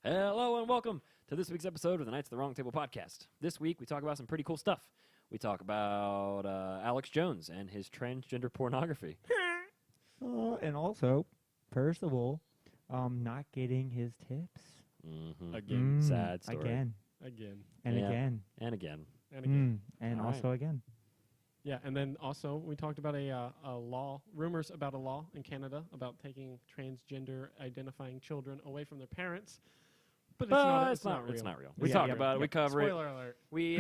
Hello and welcome to this week's episode of the Knights of the Wrong Table podcast. This week we talk about some pretty cool stuff. We talk about Alex Jones and his transgender pornography. And also, Percival not getting his tips. Mm-hmm. Again. Sad story. Again. And Yeah. again. And again. And again. And All also again. Yeah, and then also we talked about a law, rumors about a law in Canada about taking transgender identifying children away from their parents. But it's not real. It's not real. We Yeah, talk yeah, about it. We cover it. Spoiler alert. We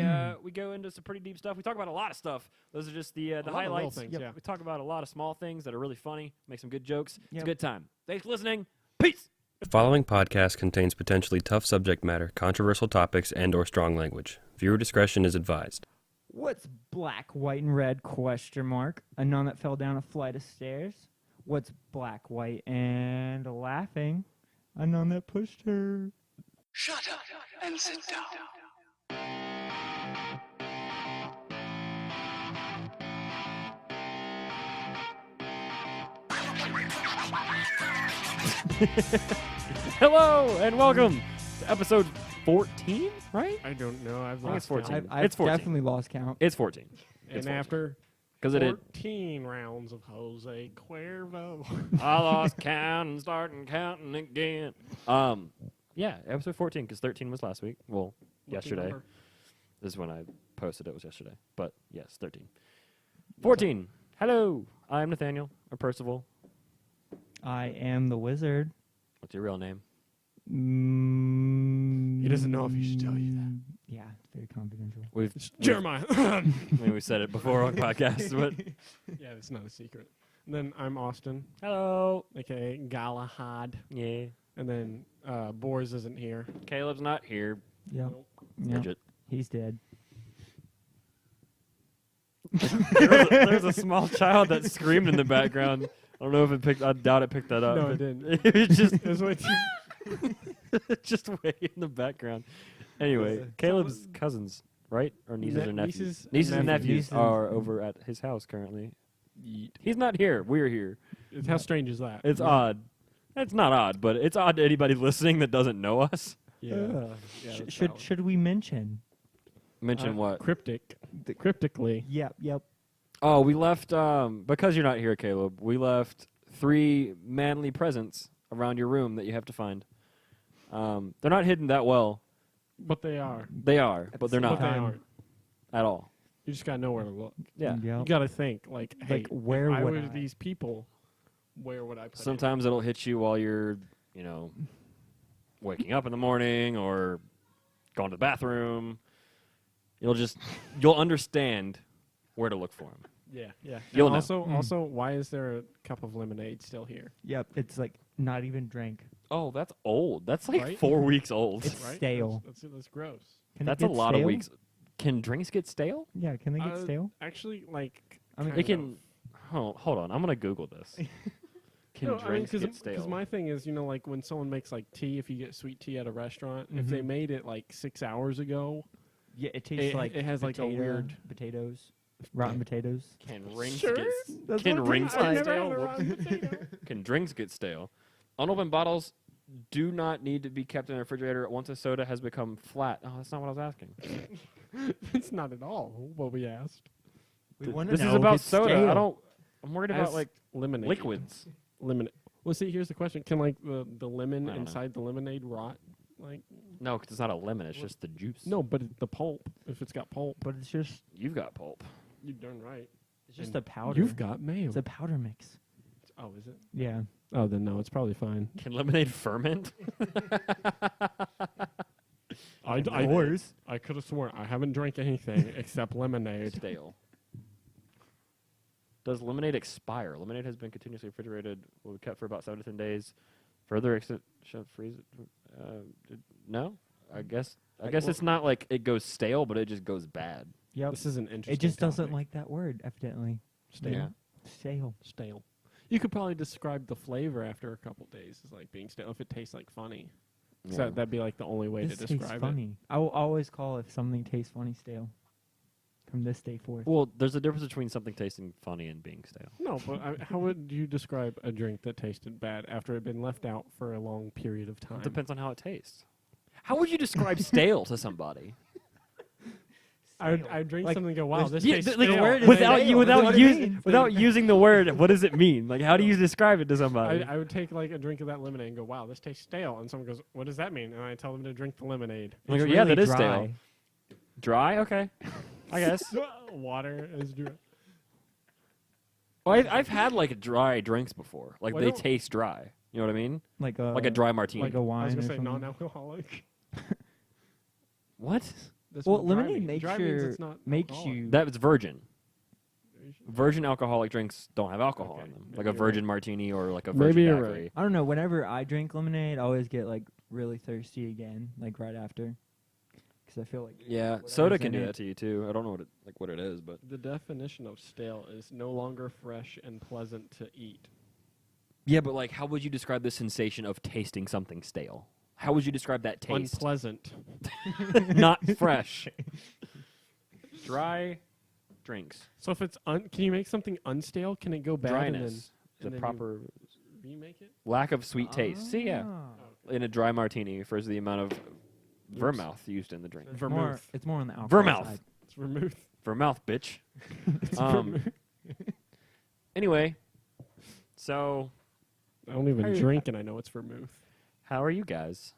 go into some pretty deep stuff. We talk about a lot of stuff. Those are just the lot of little highlights. things, Yep. yeah. We talk about a lot of small things that are really funny. Make some good jokes. It's Yep. a good time. Thanks for listening. Peace. The following podcast contains potentially tough subject matter, controversial topics, and/or strong language. Viewer discretion is advised. What's black, white, and red? Question mark. A nun that fell down a flight of stairs. What's black, white, and laughing? A nun that pushed her. Shut up and sit down. Hello and welcome to episode 14, right? I don't know. I've think it's lost 14. count. I've It's 14. definitely lost count. It's 14. And 14. after Because it did. 14 rounds of Jose Cuervo. I lost count and starting counting again. Yeah, episode 14 because 13 was last week. Well, yesterday. Number. This is when I posted it was yesterday. But yes, 13. 14. Hello. I'm Nathaniel or Percival. I am the wizard. What's your real name? He doesn't know if he should tell you that. Yeah, it's very confidential. We've Jeremiah. I mean, we said it before on podcasts, but Yeah, it's not a secret. And then I'm Austin, hello. a.k.a. Galahad. Yeah. And then Boris isn't here. Caleb's not here. Yep. Nope. Yep. Bridget. He's dead. There's a small child that screamed in the background. I don't know if it picked. I doubt it picked that up. No, but it didn't. It just It was way too... just way in the background. Anyway, Caleb's cousins, right? Or nieces or nephews? Nieces and nephews Nieces. are over at his house currently. He's not here. We're here. How strange is that? It's odd. It's not odd, but it's odd to anybody listening that doesn't know us. Yeah. Should we mention? Mention what? Cryptically. Yep. Oh, we left, because you're not here, Caleb, we left 3 manly presents around your room that you have to find. They're not hidden that well. But they are. They are, but they're But not they Time. aren't. at all. You just gotta know where to look. Yeah. You Yep. gotta think, like, hey, Like, where if I would were I? these people, where would I put Sometimes it'll hit you while you're, waking up in the morning or going to the bathroom. You'll understand where to look for them. it? Yeah. You'll know. Also, why is there a cup of lemonade still here? Yep. It's like not even drank. Oh, that's old. That's like Right? 4 weeks old. It's Right? stale. That's gross. Can That's it a get lot of stale? weeks. Can drinks get stale? Yeah, can they get stale? Actually, like, I mean, kind It can. of. Hold on. I'm gonna Google this. Can No, I mean, drinks get stale? Because my thing is, like when someone makes like tea, if you get sweet tea at a restaurant, if they Mhm. made it like 6 hours ago, Yeah, it tastes like it has like a weird. potatoes, rotten potatoes. Can rings Sure. get That's Can what it rings tastes get like. stale? Never had a rotten potato. Can drinks get stale? Unopened bottles do not need to be kept in a refrigerator once a soda has become flat. Oh, that's not what I was asking. It's not at all what we asked. We wanna This is know if about it's soda. stale. I'm worried about As like lemonade. liquids. Lemonade. Well, see, here's the question: can like the lemon I don't know. inside the lemonade rot? Like, No, because it's not a lemon. It's just the juice. no, but the pulp. If it's got pulp, But it's just You've got pulp. you're darn right. it's just And a powder. You've got mayo. It's a powder mix. Oh, is it? Yeah. Oh, then no, it's probably fine. Can lemonade ferment? I could have sworn I haven't drank anything except lemonade. Stale. Does lemonade expire? Lemonade has been continuously refrigerated. Will be kept for about 7 to 10 days. Further extent, should freeze it. No, I guess well- it's not like it goes stale, but it just goes bad. Yep. This is an interesting. It just doesn't topic. like that word, evidently. stale. Yeah. Stale. Stale. You could probably describe the flavor after a couple days as like being stale. If it tastes like funny, so Yeah. that'd be like the only way This to tastes describe it. funny. I will always call if something tastes funny stale. From this day forth. Well, there's a difference between something tasting funny and being stale. No, but how would you describe a drink that tasted bad after it had been left out for a long period of time? It depends on how it tastes. How would you describe stale to somebody? I drink Like, something and go, wow, this Yeah, tastes like, stale. where does without stale? you, What without it using, means. without using the word, what does it mean? Like, how do you describe it to somebody? I would take like a drink of that lemonade and go, wow, this tastes stale. And someone goes, what does that mean? And I tell them to drink the lemonade. Like, It's yeah, really that is dry. stale. Dry? Okay. I guess. Water is dry. Well, I've had like dry drinks before. Like Why they don't- taste dry. You know what I mean? Like Like a dry martini. like a wine. I was or going to say something. non-alcoholic. What? That's Well, what dry lemonade means. makes Dry means it's not makes alcoholic. you. That was virgin. Are you sure? Virgin alcoholic drinks don't have alcohol Okay, in them. maybe Like a you're virgin martini or like a virgin Maybe you're daiquiri. right. I don't know. Whenever I drink lemonade, I always get like really thirsty again, like right after, because I feel like Yeah, whatever's soda can in do it. that to you too. I don't know what it is, but The definition of stale is no longer fresh and pleasant to eat. yeah, but like, how would you describe the sensation of tasting something stale? How would you describe that taste? Unpleasant. Not fresh. Dry drinks. So if it's can you make something unstale? Can it go bad Dryness. and The then you proper remake it? lack of sweet taste. See, yeah, Ah. in a dry martini refers to the amount of vermouth used in the drink. It's Vermouth. more, it's more on the alcohol Vermouth. side. It's vermouth. Vermouth, bitch. It's Um, vermouth. Anyway, so I don't even How you- drink and I know it's vermouth. how are you guys?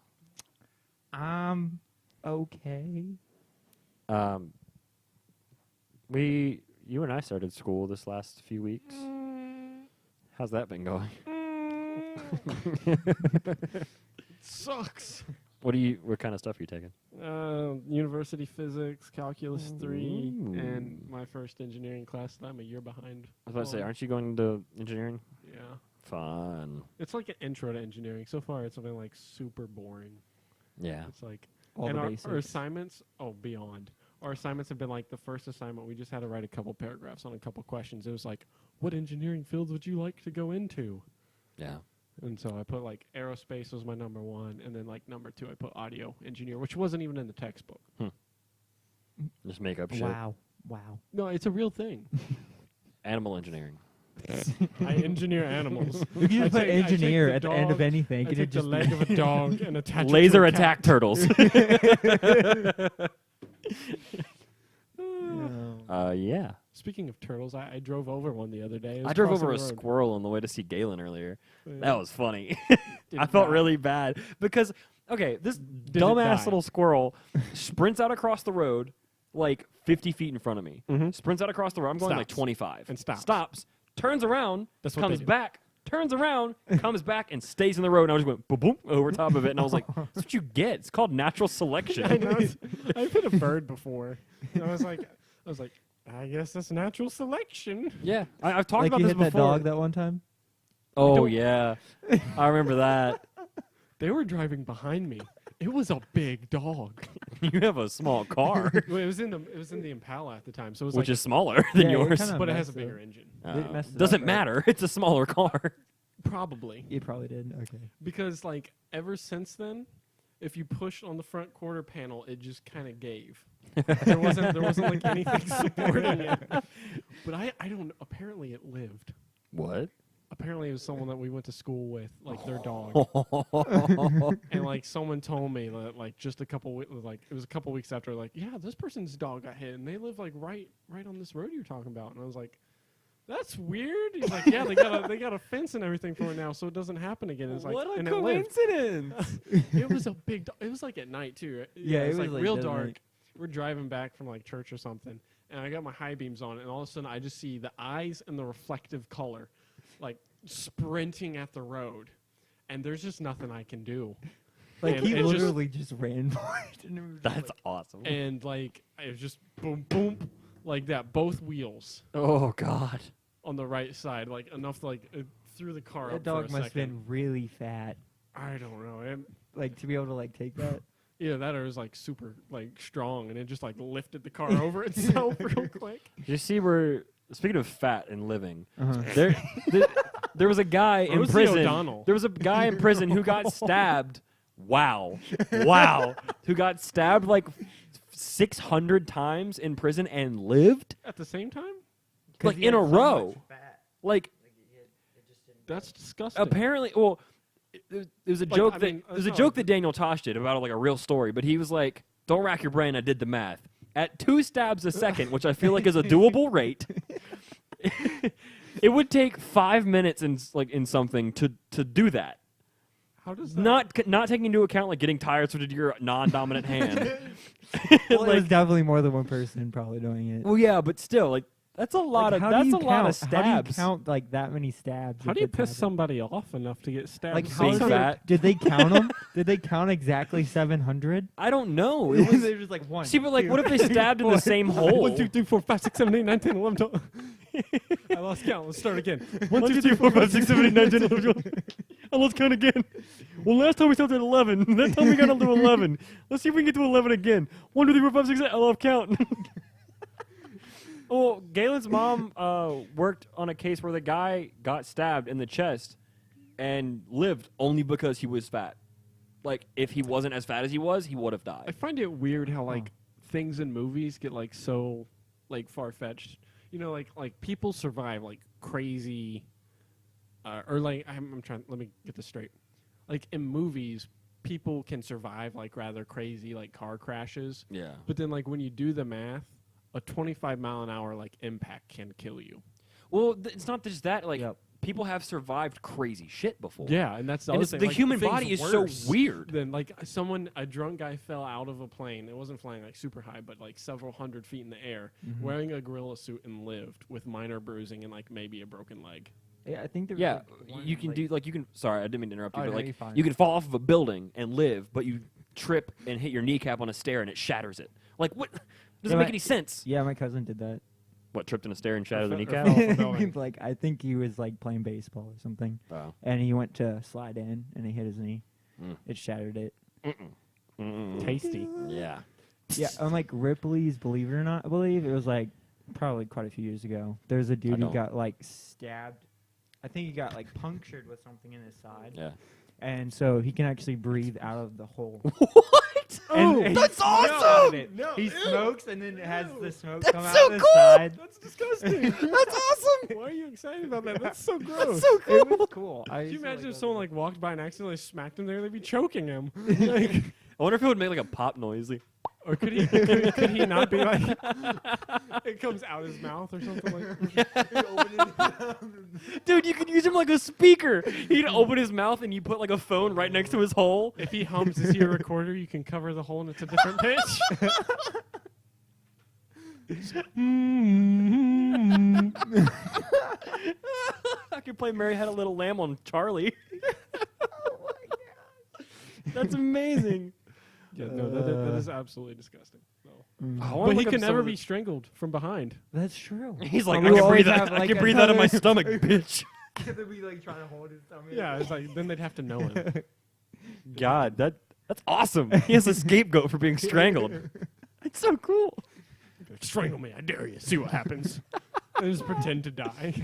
Okay. You and I started school this last few weeks. How's that been going? Sucks. What kind of stuff are you taking? University physics, calculus 3, Ooh. and my first engineering class that I'm a year behind. I was about to say, on. aren't you going to engineering? Yeah. Fun. It's like an intro to engineering. So far, it's something like super boring. Yeah. It's like All and the our basics. assignments, beyond. Our assignments have been like the first assignment, we just had to write a couple paragraphs on a couple questions. It was like, what engineering fields would you like to go into? Yeah. And so I put like aerospace was my number 1, and then like number 2 I put audio engineer, which wasn't even in the textbook. Just make up shit. Wow. Wow. No, it's a real thing. Animal engineering. I engineer animals. You could I just put take- I take engineer the at the end of dog, anything. I Could take it the just leg of a dog and attach it to Laser a cat. attack turtles. Yeah. Speaking of turtles, I drove over one the other day. It was I drove crossing over a the road. squirrel on the way to see Galen earlier. Yeah. That was funny. Did I it felt die? really bad because, okay, this it dumbass die? little squirrel sprints out across the road like 50 feet in front of me. Mhm. Sprints out across the road. I'm going like Stops. 25. And stops. Stops. Turns around. That's what they comes do. back. Turns around. Comes back and stays in the road. And I was going boom, boom over top of it. And I was like, that's what you get. It's called natural selection. I know. I've hit a bird before. And I was like, I guess that's natural selection. Yeah. I've talked like about you this hit that before. dog that one time? Oh, don't- yeah. I remember that. They were driving behind me. It was a big dog. You have a small car, Well, it was in the Impala at the time, so it was which like, is smaller than Yeah, it yours. kinda but it has a messed bigger up. engine. It messed it Doesn't up, right? matter. It's a smaller car. Probably You probably did. Okay. because like ever since then, if you pushed on the front quarter panel, it just kind of gave. there wasn't like anything supporting it. But I don't. Apparently, it lived. What? Apparently, it was someone that we went to school with, like their dog. And like someone told me that like just a couple like it was a couple weeks after, like, yeah, this person's dog got hit and they live like right on this road you're talking about. And I was like, that's weird. He's like, yeah, they got a fence and everything for it now, so it doesn't happen again. It's like, what a and it lived. coincidence! It was a big it was like at night too. Yeah, it was it like was, like, real dead dark. night. We're driving back from like church or something, and I got my high beams on, and all of a sudden I just see the eyes and the reflective color like sprinting at the road, and there's just nothing I can do. Like And he it just- literally just ran for it. And it was That's like, awesome. And like it was just boom boom like that, both wheels Oh God. on the right side, like enough to, like it threw the car that up dog for a must have second. been really fat. I don't know. Like to be able to like take that. Either that or it was like super like strong, and it just like lifted the car over itself real quick. Did you see where? Speaking of fat and living, Uh-huh. there was a guy in Rosie prison. O'Donnell. There was a guy in prison who got stabbed. Wow, wow, who got stabbed like 600 times in prison and lived At the same time, like in a row. Like that's disgusting. apparently, well, it was a Like, joke I that mean, it was a no, joke that Daniel Tosh did about like a real story, but he was like, "Don't rack your brain. I did the math at 2 stabs a second, which I feel like is a doable rate. It would take 5 minutes in something to do that. How does that? Not taking into account like getting tired switched to your non-dominant hand. Well, it was definitely more than one person probably doing it. Well, yeah, but still, like that's a lot Like, of how do you lot of count- How do you stabs. count like that many stabs? How if do you it's piss happening? somebody off enough to get stabbed? Like with how Being scissors? fat. did they count them? Did they count exactly 700? I don't know. It was, They're just like one. see, but like, two, what if they stabbed in the same hole? 1, 2, 3, 4, 5, 6, 7, 8, 9, 10, 11, 12. I lost count. Let's start again. 1, 2, 3, 4, 5, 6, 7, 8, 9, 10, 11, 12. And let's count again. Well, last time we started at 11. That time we got up to 11. Let's see if we can get to 11 again. 1, 2, 3, 4, 5, 6, 8. I love count. Well, Galen's mom worked on a case where the guy got stabbed in the chest and lived only because he was fat. Like, if he wasn't as fat as he would have I died. find it weird how like things in movies get like so like far fetched. You know, like people survive like crazy, or like I'm trying. Let me get this straight. Like in movies, people can survive like rather crazy like car crashes. Yeah. But then like when you do the math, a 25-mile-an-hour like impact can kill you. Well, it's not just that. Like, Yep. people have survived crazy shit before. Yeah, and that's the And other it's, thing. the like, human things body is worse so weird. Than like a drunk guy fell out of a plane. It wasn't flying like super high, but like several hundred feet in the air, wearing a gorilla suit and lived with minor bruising and like maybe a broken leg. Yeah, I think there was, Yeah, like, one, you can like, do like you can. Sorry, I didn't mean to interrupt you, Oh, but no, like you're fine. you can fall off of a building and live, but you trip and hit your kneecap on a stair and it shatters it. Like what? Doesn't Yeah, make any sense. Yeah, my cousin did that. What, tripped in a stair and shattered the Or kneecap? fell off a building. Like I think he was like playing baseball or something, Oh. and he went to slide in and he hit his knee. Mm. It shattered it. Mm-mm. Tasty. Yeah. Yeah, on like Ripley's Believe It or Not, I believe it was like probably quite a few years ago. There's a dude who don't. got like stabbed. I think he got like punctured with something in his side, Yeah. and so he can actually breathe out of the hole. What? And that's he smokes out awesome! of it. He smokes and then it has the smoke That's come so out the cool! side. That's disgusting. That's awesome. Why are you excited about that? That's so gross. So cool. It was cool. Can you imagine if someone like walked by and accidentally smacked him there? They'd be choking him. Like, I wonder if it would make like a pop noise. Like, or could he not be like? It comes out his mouth or something like. dude, you could use him like a speaker. He'd open his mouth and you put like a phone right next to his hole. If he hums, is he a recorder? You can cover the hole and it's a different pitch. I could play Mary Had a Little Lamb on Charlie. Oh my god. That's amazing. Yeah, no, that is absolutely disgusting. No. I wanna But he look up can some never of be the- strangled from behind. That's true. He's like, We I can always breathe, have, I like, can breathe out of my another- stomach, bitch. They'd be like trying to hold his stomach. Yeah, it's like then they'd have to know him. God, that's awesome. He has a scapegoat for being strangled. It's so cool. Strangle me, I dare you. See what happens. And just pretend to die.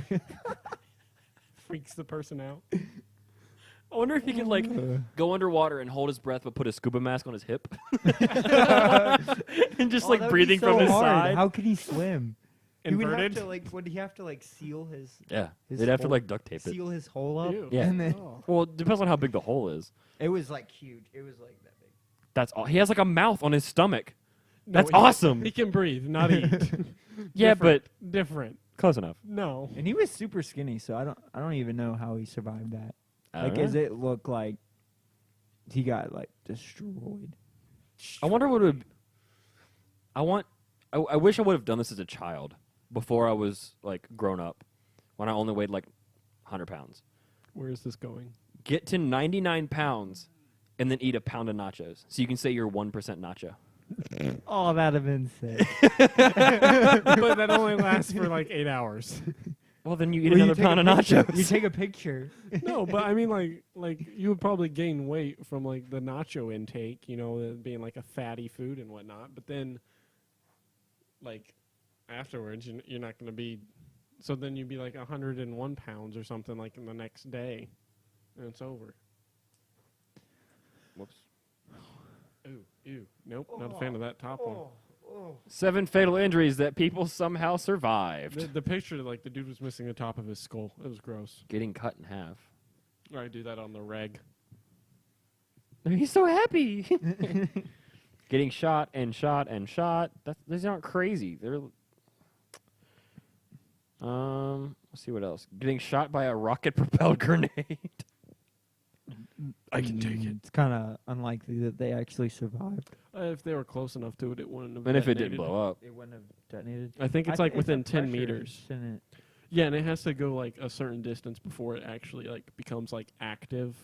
Freaks the person out. I wonder if he can like go underwater and hold his breath, but put a scuba mask on his hip, and just like breathing from his side. How could he swim? He would have Inverted. to like. Would he have to like seal his Yeah, his they'd have to hole- like duct tape it. seal his hole up? Ew. Yeah. And then Well, it depends on how big the hole is. it was like huge. It was like that big. That's all. He has like a mouth on his stomach. No, That's he- awesome. He can breathe, not eat. Yeah, Different. Different. but close enough. No. And he was super skinny, so I don't even know how he survived that. Like, don't does know. it look like he got like destroyed? I wonder what would. I wish I would have done this as a child before I was like grown up, when I only weighed like 100 pounds. Where is this going? Get to 99 pounds, and then eat a pound of nachos, so you can say you're 1% nacho. Oh, that'd have been sick. But that only lasts for like 8 hours. Well, then you eat Well, you another take a pound of picture. nachos. You take a picture. No, but I mean, like you would probably gain weight from like the nacho intake, you know, it being like a fatty food and whatnot. But then, like afterwards, you're not going to be. So then you'd be like 101 pounds or something like in the next day, and it's over. Whoops. Ew. Nope, not a fan of that top one. 7 fatal injuries that people somehow survived. The picture, like the dude was missing the top of his skull. It was gross. Getting cut in half. Or I do that on the reg. He's so happy. Getting shot and shot and shot. These aren't crazy. They're let's see what else. Getting shot by a rocket-propelled grenade. I can take it. It's kind of unlikely that they actually survived. If they were close enough to it, it wouldn't have. And if it didn't detonated. blow up. It wouldn't have detonated. I think it's like within 10 meters. Shouldn't it? Yeah, and it has to go like a certain distance before it actually like becomes like active.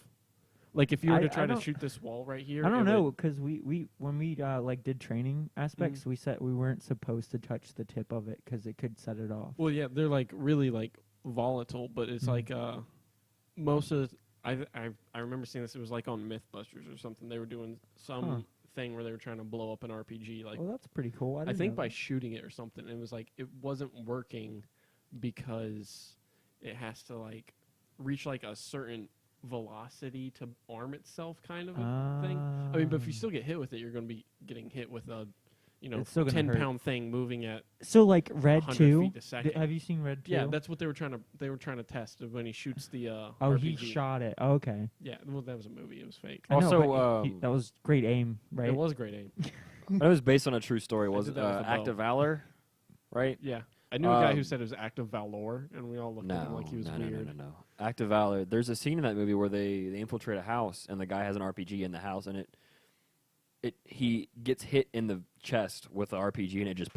Like if you were to try to shoot this wall right here, I don't it know would- because we when we like did training aspects, we said we weren't supposed to touch the tip of it because it could set it off. Well, yeah, they're like really like volatile, but it's like most of I remember seeing this. It was like on MythBusters or something. They were doing some thing where they were trying to blow up an RPG. Like Well, that's pretty cool. I I didn't think know by that. shooting it or something, it was like it wasn't working because it has to like reach like a certain velocity to arm itself, kind of a thing. I mean, but if you still get hit with it, you're going to be getting hit with a, It's still gonna 10-pound thing moving at So like Red 100 2. feet a second. Have you seen Red 2? Yeah, that's what they were trying to test when he shoots the Oh, RPG. he shot it. Oh, okay. Yeah, well, that was a movie. It was fake. I know, Also, but that was great aim, right? It was great aim. That was based on a true story. I Was did it that with a bow. Act of Valor? Right? Yeah, I knew a guy who Um, said it was Act of Valor, and we all looked at him like he was weird. No. Act of Valor. There's a scene in that movie where they infiltrate a house and the guy has an RPG in the house and he gets hit in the chest with the RPG and it just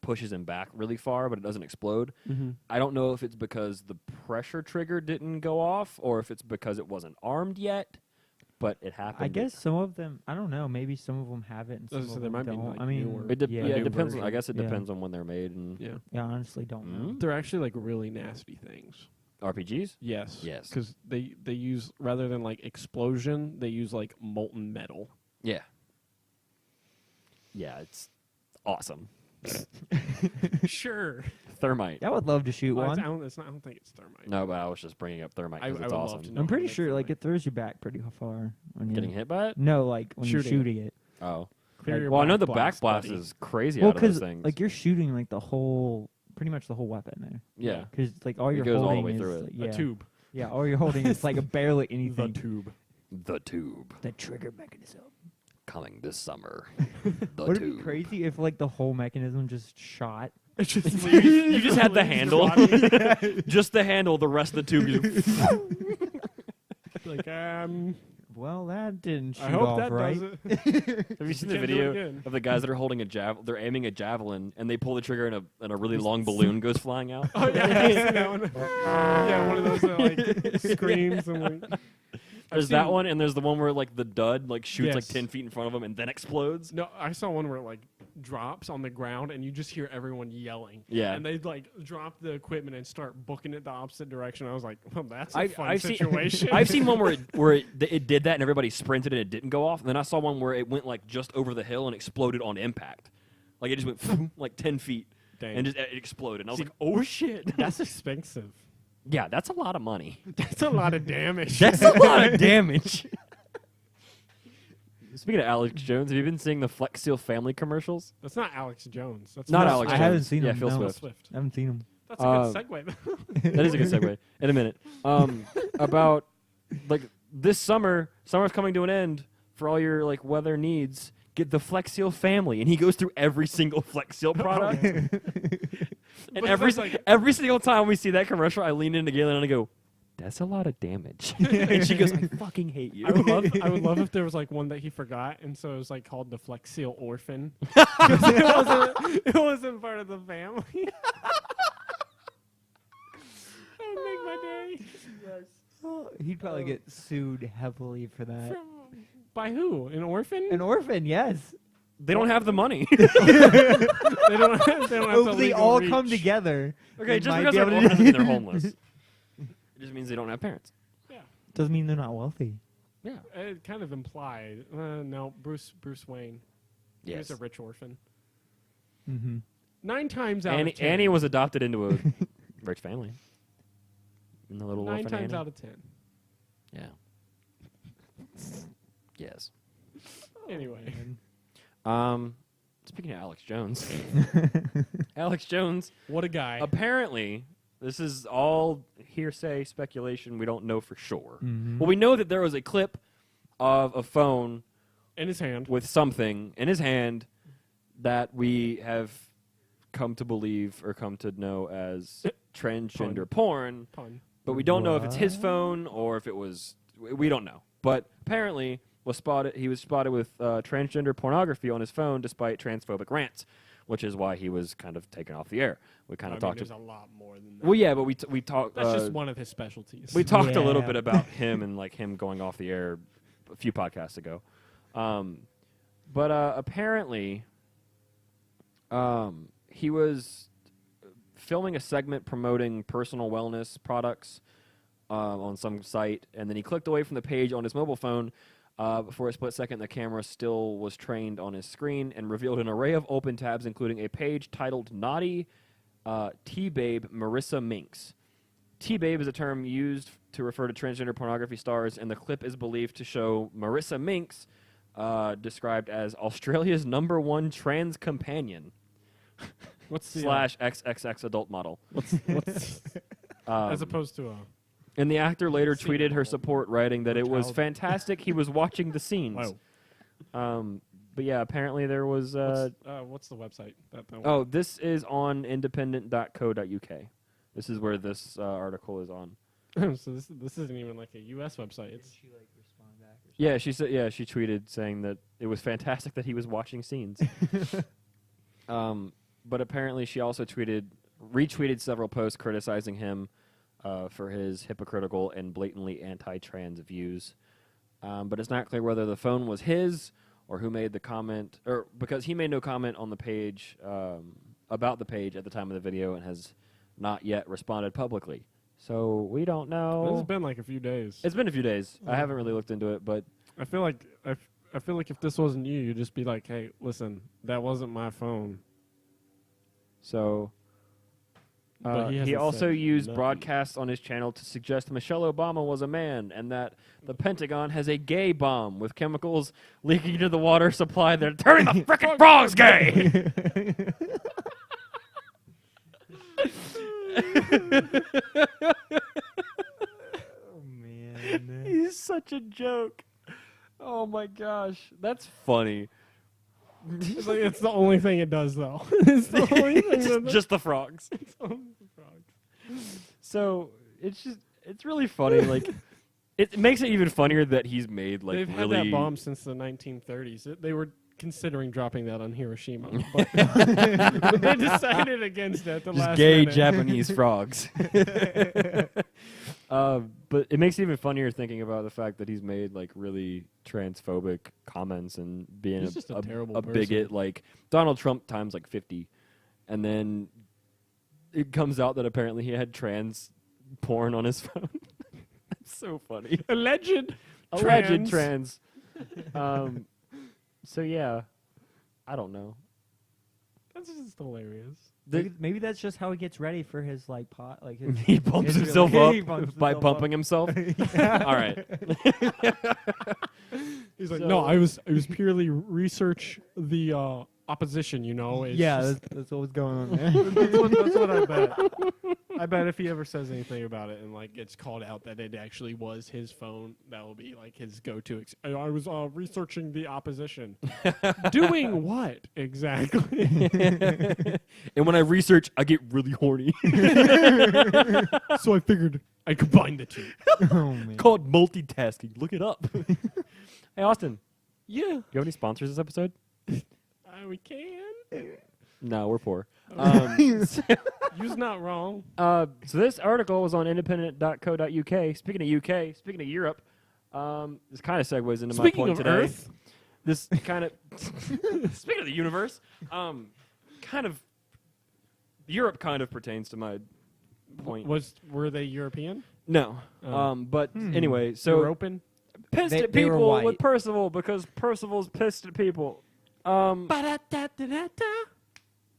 pushes him back really far, but it doesn't explode. Mm-hmm. I don't know if it's because the pressure trigger didn't go off or if it's because it wasn't armed yet, but it happened. I guess some of them. I don't know. Maybe some of them have it, and some So of there them might be, don't. like, I mean, newer- it yeah, it new depends. version. I guess it Yeah. depends on when they're made and Yeah, I honestly don't know. Mhm. they're actually like really nasty things. RPGs. Yes. Yes. Because they use rather than like explosion, they use like molten metal. Yeah. Yeah, it's awesome. Sure. Thermite. I would love to shoot Well, one. I don't think it's thermite. No, but I was just bringing up thermite I because would it's love awesome. to know. I'm pretty Like sure like thermite. it throws you back pretty far when Getting you hit by it? No, like when you're Shooting it. shooting it. Oh. Clear your Well, I know back the back blast buddy. is crazy Well, out of those because things. like you're shooting like the whole, pretty much the whole weapon there. yeah. Because like all It you're goes all the holding way is through it. like, yeah, A tube. yeah, all you're holding is like barely anything. tube. The tube. The trigger mechanism. Coming this summer. The Would it tube. be crazy if like the whole mechanism just shot? It's just You just had the handle. Just the handle, the rest of the tube. like Well, that didn't shoot I hope off that right. does it. Have you seen the Can't do it video again. of the guys that are holding they're aiming a javelin and they pull the trigger and a really long balloon goes flying out? Oh yeah, I've seen that one. Yeah, one of those that like screams and like. There's that one and there's the one where like the dud like shoots like Yes. 10 feet in front of him and then explodes. No, I saw one where it like drops on the ground and you just hear everyone yelling. Yeah. And they like drop the equipment and start booking it the opposite direction. I was like, well, that's a I- fun I've seen- situation. I've seen one where it did that and everybody sprinted and it didn't go off. And then I saw one where it went like just over the hill and exploded on impact. Like it just went like 10 feet Dang. and just it exploded. And I was See, like, oh shit. That's expensive. Yeah, that's a lot of money. That's a lot of damage. That's a lot of damage. Speaking of Alex Jones, have you been seeing the Flex Seal family commercials? That's not Alex Jones. That's Not Phil Alex I Swift. Jones. haven't seen Yeah, him. Phil no. Swift. Swift. I haven't seen him. That's a good segue. That is a good segue. In a minute. About like this summer's coming to an end for all your like weather needs. Get the Flex Seal family, and he goes through every single Flex Seal product. And But every that's like- every single time we see that commercial, I lean into Galen and I go, "That's a lot of damage." And she goes, "I fucking hate you." I would love if there was like one that he forgot, and so it was like called the Flex Seal Orphan. it wasn't part of the family. That would make my day. He'd probably get sued heavily for that. By who? An orphan? An orphan, yes. They don't have the money. They don't have If the they legal all reach. come together. Okay, they just might because be they're able to- orphans and they're homeless, it just means they don't have parents. Doesn't mean they're not wealthy. Yeah. It kind of implied. No, Bruce Wayne. He Yes. was a rich orphan. Mm-hmm. 9 times out Annie, of 10. Annie was adopted into a rich family. In the little 9 orphan times Annie. out of 10. Yeah. Yes. Anyway. Speaking of Alex Jones, Alex Jones. What a guy. Apparently, this is all hearsay, speculation. We don't know for sure. Mhm. Well, we know that there was a clip of a phone In his hand. with something in his hand that we have come to believe or come to know as transgender porn. Pun. But we don't know if it's his What? phone or if it was. We don't know. But apparently, he was spotted with transgender pornography on his phone, despite transphobic rants, which is why he was kind of taken off the air. We kind of talked. There's a lot more than that. Well, yeah, but we talked. That's just one of his specialties. We talked a little Yeah. bit about him and like him going off the air a few podcasts ago. But apparently, he was filming a segment promoting personal wellness products on some site, and then he clicked away from the page on his mobile phone. For a split second, the camera still was trained on his screen and revealed an array of open tabs, including a page titled Naughty T-Babe Marissa Minx. T-Babe is a term used to refer to transgender pornography stars, and the clip is believed to show Marissa Minx described as Australia's #1 trans companion What's the slash XXX adult model. what's as opposed to a And the actor later Scene tweeted her model. support, writing that it was Child. fantastic. He was watching the scenes. Whoa. But yeah, apparently there was. What's the website? That Oh, this is on independent.co.uk. This is where this article is on. so this isn't even like a U.S. website. It's she like respond back? Or Yeah, she said. Yeah, she tweeted saying that it was fantastic that he was watching scenes. But apparently, she also retweeted several posts criticizing him for his hypocritical and blatantly anti-trans views. But it's not clear whether the phone was his or who made the comment, or because he made no comment on the page about the page at the time of the video and has not yet responded publicly. So we don't know. It's been like a few days. It's been a few days. I haven't really looked into it, but I feel like if this wasn't you, you'd just be like, hey, listen, that wasn't my phone. so. But he He hasn't also said used nothing. broadcasts on his channel to suggest Michelle Obama was a man and that the Pentagon has a gay bomb with chemicals leaking into the water supply that are turning the frickin' frogs gay. Oh man. He's such a joke. Oh my gosh, that's funny. It's, like, it's the only thing it does, though. It's the only thing that Just the frogs. it's only the frogs. So it's really funny. Like it makes it even funnier that he's made like They've really. had that bomb since the 1930s. They were considering dropping that on Hiroshima, but they decided against it at the Just last gay minute. Japanese frogs. But it makes it even funnier thinking about the fact that he's made like really transphobic comments and being He's just a terrible bigot, person. like Donald Trump times like 50. And then it comes out that apparently he had trans porn on his phone. That's so funny. Alleged Trans. So yeah, I don't know. That's just hilarious. Maybe that's just how he gets ready for his like pot, like his. He bumps his himself rela- up he bumps by himself bumping up. himself. Yeah. All right. He's like, So- no, I was purely research the opposition. You know, it's Yeah, just- that's what was going on there. that's what I bet. I bet if he ever says anything about it and like gets called out that it actually was his phone, that will be like his go-to. I was researching the opposition. Doing what exactly? And when I research, I get really horny. So I figured I combined the two. Oh man. Called multitasking. Look it up. Hey, Austin, Yeah, you have any sponsors this episode? we can. No, we're poor. You's not wrong. So this article was on independent.co.uk. Speaking of UK, speaking of Europe, this kind of segues into my Speaking point of today. Earth, This kind of speaking of the universe, kind of Europe kind of pertains to my point. were they European? No, Oh. but anyway, so European? pissed They- at they were people white. with Percival because Percival's pissed at people.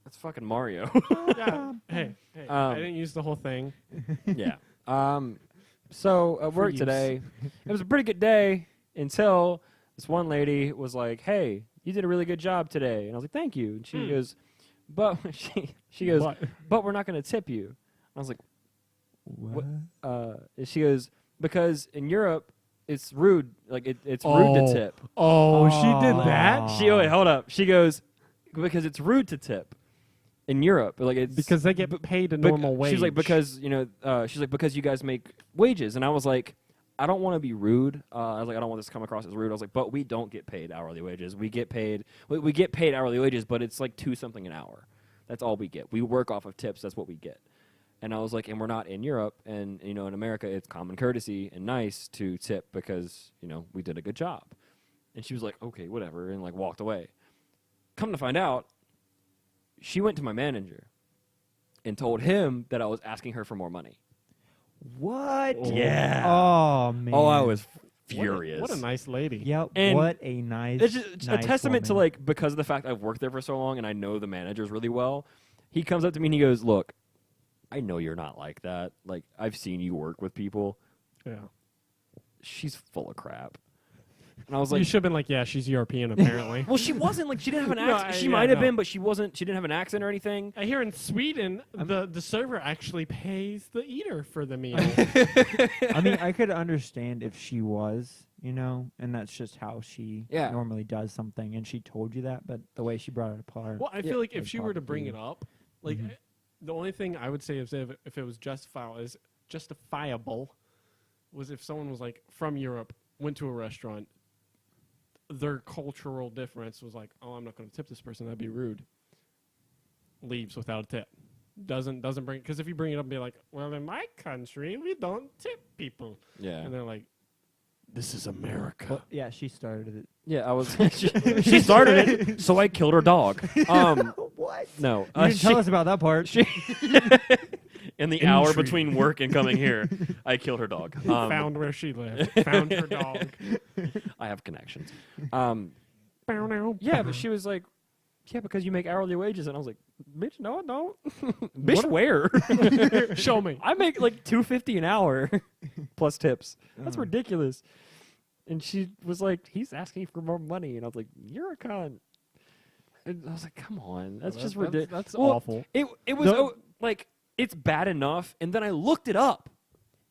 That's fucking Mario. Yeah. Hey, I didn't use the whole thing. Yeah. So at work use. today, it was a pretty good day until this one lady was like, "Hey, you did a really good job today," and I was like, "Thank you." And she goes, "But she goes, What? but we're not going to tip you." I was like, What? and she goes, "Because in Europe, it's rude. Like it's rude to tip. Oh, she did that? Wait, hold up. She goes because it's rude to tip in Europe. Like it's Because they get paid a normal wage. She's like because she's like because you guys make wages, and I was like, I don't want to be rude. I was like, I don't want this to come across as rude. I was like, but we don't get paid hourly wages. We get paid hourly wages, but it's like $2 something an hour. That's all we get. We work off of tips. That's what we get. And I was like, and we're not in Europe, and in America, it's common courtesy and nice to tip because we did a good job. And she was like, okay, whatever, and like walked away. Come to find out, she went to my manager and told him that I was asking her for more money. What? Yeah. Oh man. Oh, I was furious. What a nice lady. Yep. And what a nice. It's just nice a testament to woman. like because of the fact I've worked there for so long and I know the managers really well. He comes up to me and he goes, "Look, I know you're not like that. Like I've seen you work with people. Yeah. She's full of crap." And I was You like, should have been like, yeah, she's European apparently. "Well, she wasn't. Like she didn't have an No, accent. She yeah, might have no. been, but she wasn't. She didn't have an accent or anything." I hear in Sweden, the server actually pays the eater for the meal. I mean, I could understand if she was, and that's just how she Yeah. normally does something, and she told you that, but the way she brought it apart. Well, I feel like if Would she were to probably bring it up, like the only thing I would say is if it was justifiable was if someone was like from Europe, went to a restaurant, their cultural difference was like, oh, I'm not going to tip this person. That'd be rude. Leaves without a tip. Doesn't bring, because if you bring it up and be like, well, in my country we don't tip people, Yeah. and they're like, this is America. Well, yeah, she started it. Yeah, I was. She started it, so I killed her dog. What? No, You didn't tell us about that part. in the hour Intrigue. between work and coming here, I killed her dog. Found where she lived. Found her dog. I have connections. Yeah, but she was like, "Yeah, because you make hourly wages," and I was like, "Bitch, no, I don't. Bitch, where? Show me. I make like $2.50 an hour plus tips. That's ridiculous." And she was like, "He's asking for more money," and I was like, "You're a cunt." And I was like, "Come on, that's just ridiculous. That's awful. It was like it's bad enough." And then I looked it up.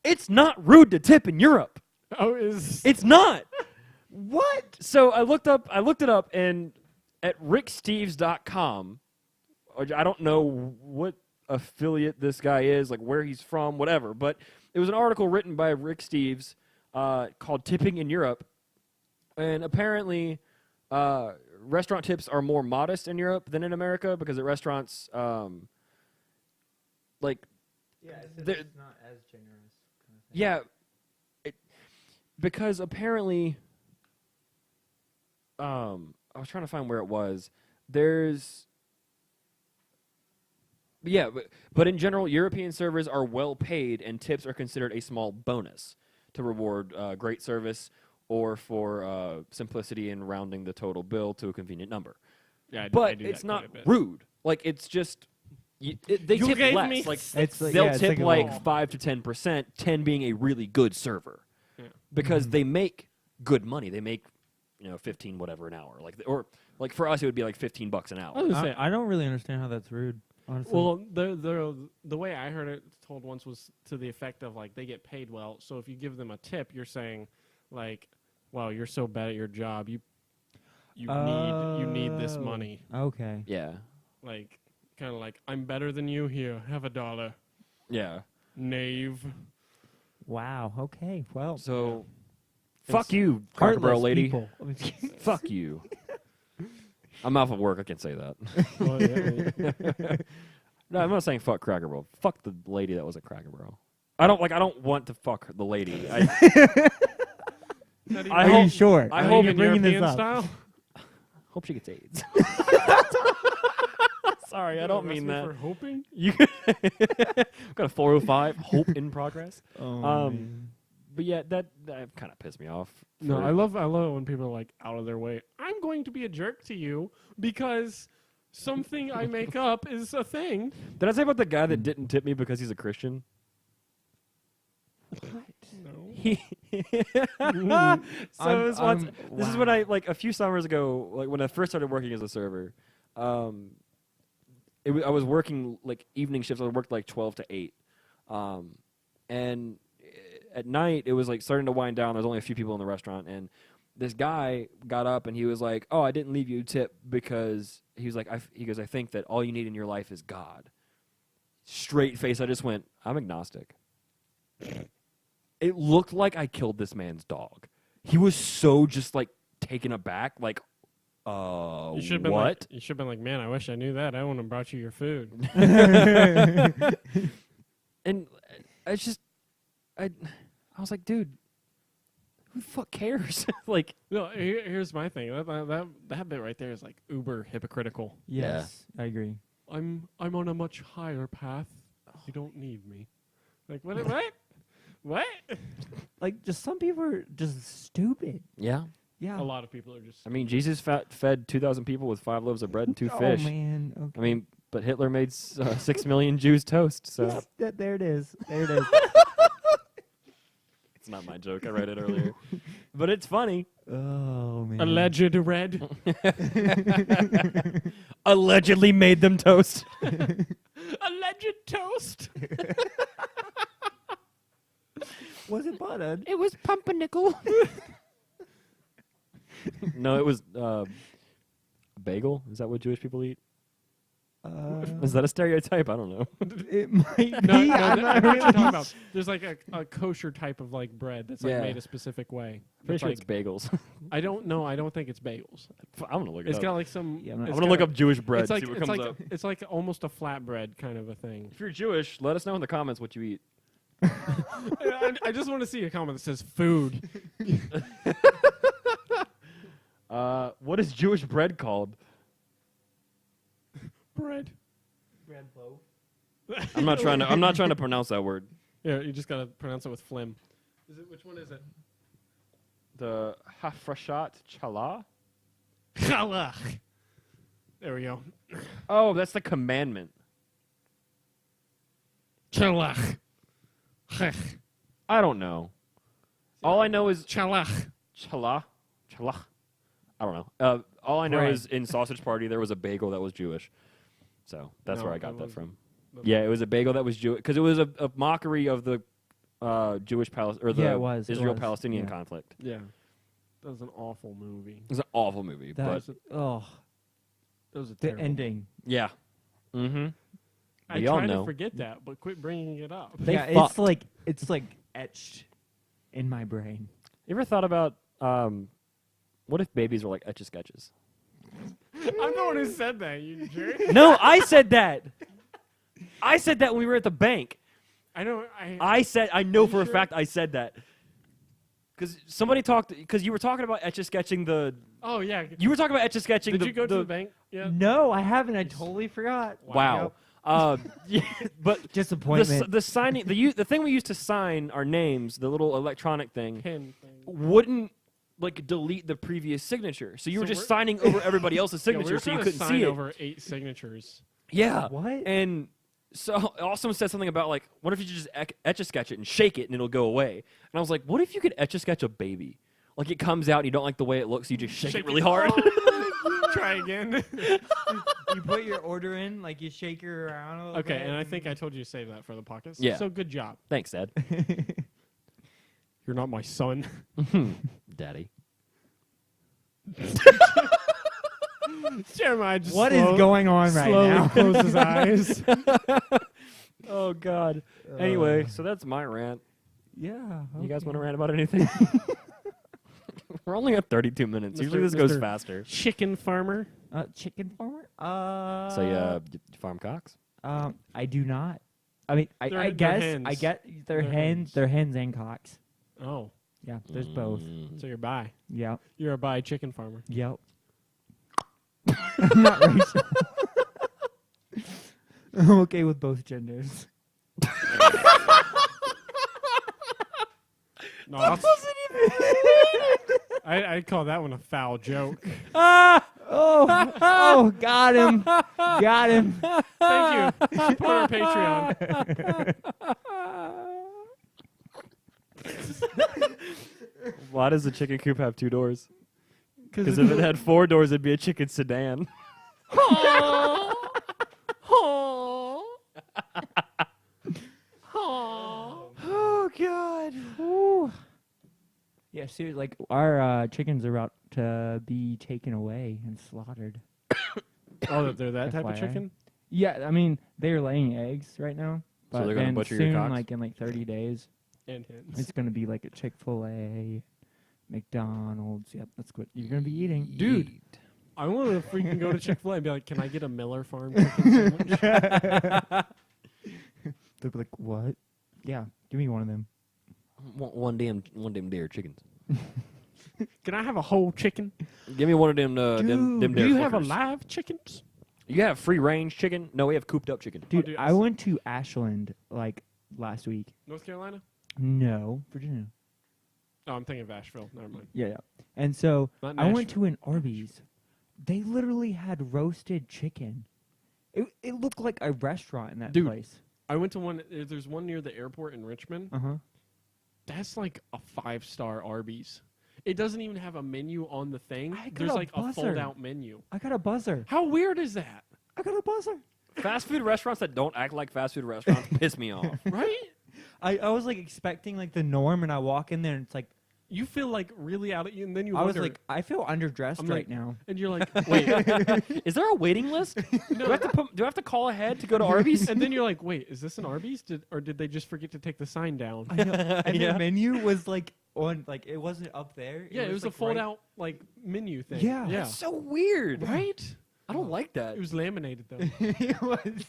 It's not rude to tip in Europe. Oh, It's not. What? So I looked it up, and at ricksteves.com, I don't know what affiliate this guy is, like where he's from, whatever, but it was an article written by Rick Steves called Tipping in Europe. And apparently restaurant tips are more modest in Europe than in America because at restaurants, like, Yeah, There- it's not as generous. yeah, because apparently, I was trying to find where it was. But in general, European servers are well paid, and tips are considered a small bonus to reward great service or for simplicity in rounding the total bill to a convenient number. Yeah, I But do it's that not quite a bit. rude. Like it's just they You tip gave less. me Like It's like, they'll yeah, it's tip like a like little- 5 to 10%. 10 being a really good server, Yeah. because they make good money. They make 15 whatever an hour. Like for us, it would be like $15 an I hour. was gonna say, I don't really understand how that's rude. Honestly. well, the way I heard it told once was to the effect of like they get paid well. So if you give them a tip, you're saying like, "Wow, you're so bad at your job. You need this money." Okay. Yeah, Like kind of like, "I'm better than you. Here, have $1, yeah. knave." Wow. Okay. Well. So, fuck you, Cracker heartless Barrel lady. people. Fuck you. I'm off of work. I can say that. Well, yeah, No, I'm not saying fuck Cracker Barrel. Fuck the lady that was at Cracker Barrel. I don't want to fuck the lady. I Are you hope- sure? I Are hope you in bringing this European up? style. hope she gets AIDS. Sorry, I don't Arrest mean me that. for hoping. You got a 405 hope in progress. Oh, Um, But yeah, that kind of pissed me off. No, for- I love when people are like out of their way. I'm going to be a jerk to you because something I make up is a thing. Did I say about the guy that didn't tip me because he's a Christian? No. He Mm. so this once, I'm- this is when I like a few summers ago, like when I first started working as a server. I was working like evening shifts. I worked like 12 to 8, and at night, it was like starting to wind down. There's only a few people in the restaurant, and this guy got up and he was like, "Oh, I didn't leave you a tip because," he was like, he goes, "I think that all you need in your life is God." Straight face, I just went, "I'm agnostic." It looked like I killed this man's dog. He was so just like taken aback, like, You should have been what? like, you should have been like, man, I wish I knew that. I wouldn't have brought you your food. And it's just, I was like, dude, who the fuck cares? Like, No, here's my thing. That bit right there is like uber hypocritical. Yes, I agree. I'm on a much higher path. You don't need me. Like what? What? Like, just some people are just stupid. yeah. Yeah. A lot of people are just. I mean, Jesus fed 2,000 people with 5 loaves of bread and 2 fish. Oh man. Okay. I mean, but Hitler made 6 million Jews toast. So there it is. There it is. it's not my joke. I read it earlier, but it's funny. Oh man. Alleged red. Allegedly made them toast. Alleged toast. Was it buttered? It was pumpernickel. No, it was bagel. Is that what Jewish people eat? Is that a stereotype? I don't know. It might be. No, I'm I not know what you're talking really about. There's like a kosher type of like bread that's like Yeah. made a specific way. Pretty It's sure like, it's bagels. I don't know. I don't think it's bagels. I'm gonna look it It's up. got like some. Yeah, I'm not- I'm it's gonna look got- up Jewish bread. It's like see what it's comes like up. it's like almost a flatbread kind of a thing. If you're Jewish, let us know in the comments what you eat. I just want to see a comment that says food. What is Jewish bread called? Bread. bread loaf. I'm not trying to pronounce that word. Yeah, you just gotta pronounce it with phlegm. Is it? Which one is it? The hafrashat challah. Chalach. There we go. Oh, that's the commandment. Chalach. I don't know. All I know is Chalach. challah. I don't know. All I know Bread. is in Sausage Party there was a bagel that was Jewish. So that's No, where I that got that wasn't. from. Yeah, it was a bagel that was Jewish because it was a mockery of the Jewish or the Yeah, it was. It Israel-Palestinian was, yeah. conflict. Yeah. That was an awful movie. It was an awful movie, That, but oh, That was a the terrible ending. yeah. Mm-hmm. I We all try know. to forget that, but quit bringing it up. They yeah, fucked. it's like etched in my brain. You ever thought about what if babies were like Etch-a-Sketches? I'm the one who said that, you jerk. No, I said that. I said that when we were at the bank. I know. I know for a sure? fact I said that. Because somebody talked, because you were talking about Etch-a-Sketching the, Oh yeah. you were talking about Etch-a-Sketching Did the, you go to the bank? Yeah. No, I haven't. I totally forgot. Wow. Yeah, but Disappointment. the signing, the thing we used to sign our names, the little electronic thing, Pin thing. wouldn't like delete the previous signature. So you were So just we're- signing over everybody else's Yeah, we signature, were so you trying to couldn't sign see it. over 8 signatures. Yeah. What? And so also said something about like, what if you just Etch-a-Sketch it and shake it and it'll go away? And I was like, what if you could Etch-a-Sketch a baby? Like it comes out and you don't like the way it looks, so you just shake it really hard. Try again. You put your order in, like you shake her around a little Okay, bit. and I think I told you to save that for the pockets. Yeah. So good job. Thanks, Dad. You're not my son. Daddy. Jeremiah just What is going on right slowly now? closed his eyes. Oh God. Anyway, so that's my rant. Yeah. You guys want to rant about anything? We're only at 32 minutes. Usually this goes Mr. faster. Chicken farmer. Chicken farmer? So you farm cocks? I do not. I mean, I They're guess hens. I get they're They're hens. hens. They're hens and cocks. Oh, Yeah, there's both. Mm. so you're bi. Yep. You're a bi chicken farmer. Yep. I'm not racist. I'm okay with both genders. No, that's- I call that one a foul joke. Oh, got him. Got him. Thank you. Support our Patreon. Why does the chicken coop have 2 doors? Because if it had 4 doors, it'd be a chicken sedan. Oh God. God. Whew. Yeah, seriously, like our chickens are about to be taken away and slaughtered. Oh, they're that type of FYI. chicken? Yeah, I mean they're laying eggs right now, So but they're gonna then butcher your soon, cocks? like in like 30 days, And hens. it's gonna be like a Chick-fil-A, McDonald's. Yep, that's what you're gonna be eating, Dude. I want to freaking go to Chick-fil-A and be like, can I get a Miller Farm chicken sandwich? They'll be like, what? Yeah, give me one of them. One damn dare chickens. Can I have a whole chicken? Give me one of them. Them Dude, Do dare you have a fuckers. live chickens? You have free range chicken? No, we have cooped up chicken. Dude, dude, I went to Ashland like last week. North Carolina? No, Virginia. Oh, I'm thinking of Asheville. Never mind. Yeah, yeah. And so Not I went Nashville. to an Arby's. They literally had roasted chicken. It looked like a restaurant in that Dude. place. I went to one. There's one near the airport in Richmond. Uh huh. That's like a 5-star Arby's. It doesn't even have a menu on the thing. I got There's a like a buzzer. fold-out menu. I got a buzzer. How weird is that? I got a buzzer. Fast food restaurants that don't act like fast food restaurants piss me off. Right? I was like expecting like the norm, and I walk in there, and it's like You feel like really out of you, and then you I was wonder, like I feel underdressed I'm right like- now. and you're like, wait, Is there a waiting list? Do I have to call ahead to go to Arby's? and then you're like, wait, is this an Arby's? Or did they just forget to take the sign down? I know. And Yeah. the menu was like on like it wasn't up there. Yeah, it was a like, fold-out like menu thing. Yeah. yeah, That's so weird. right. I don't like that. It was laminated though. it was.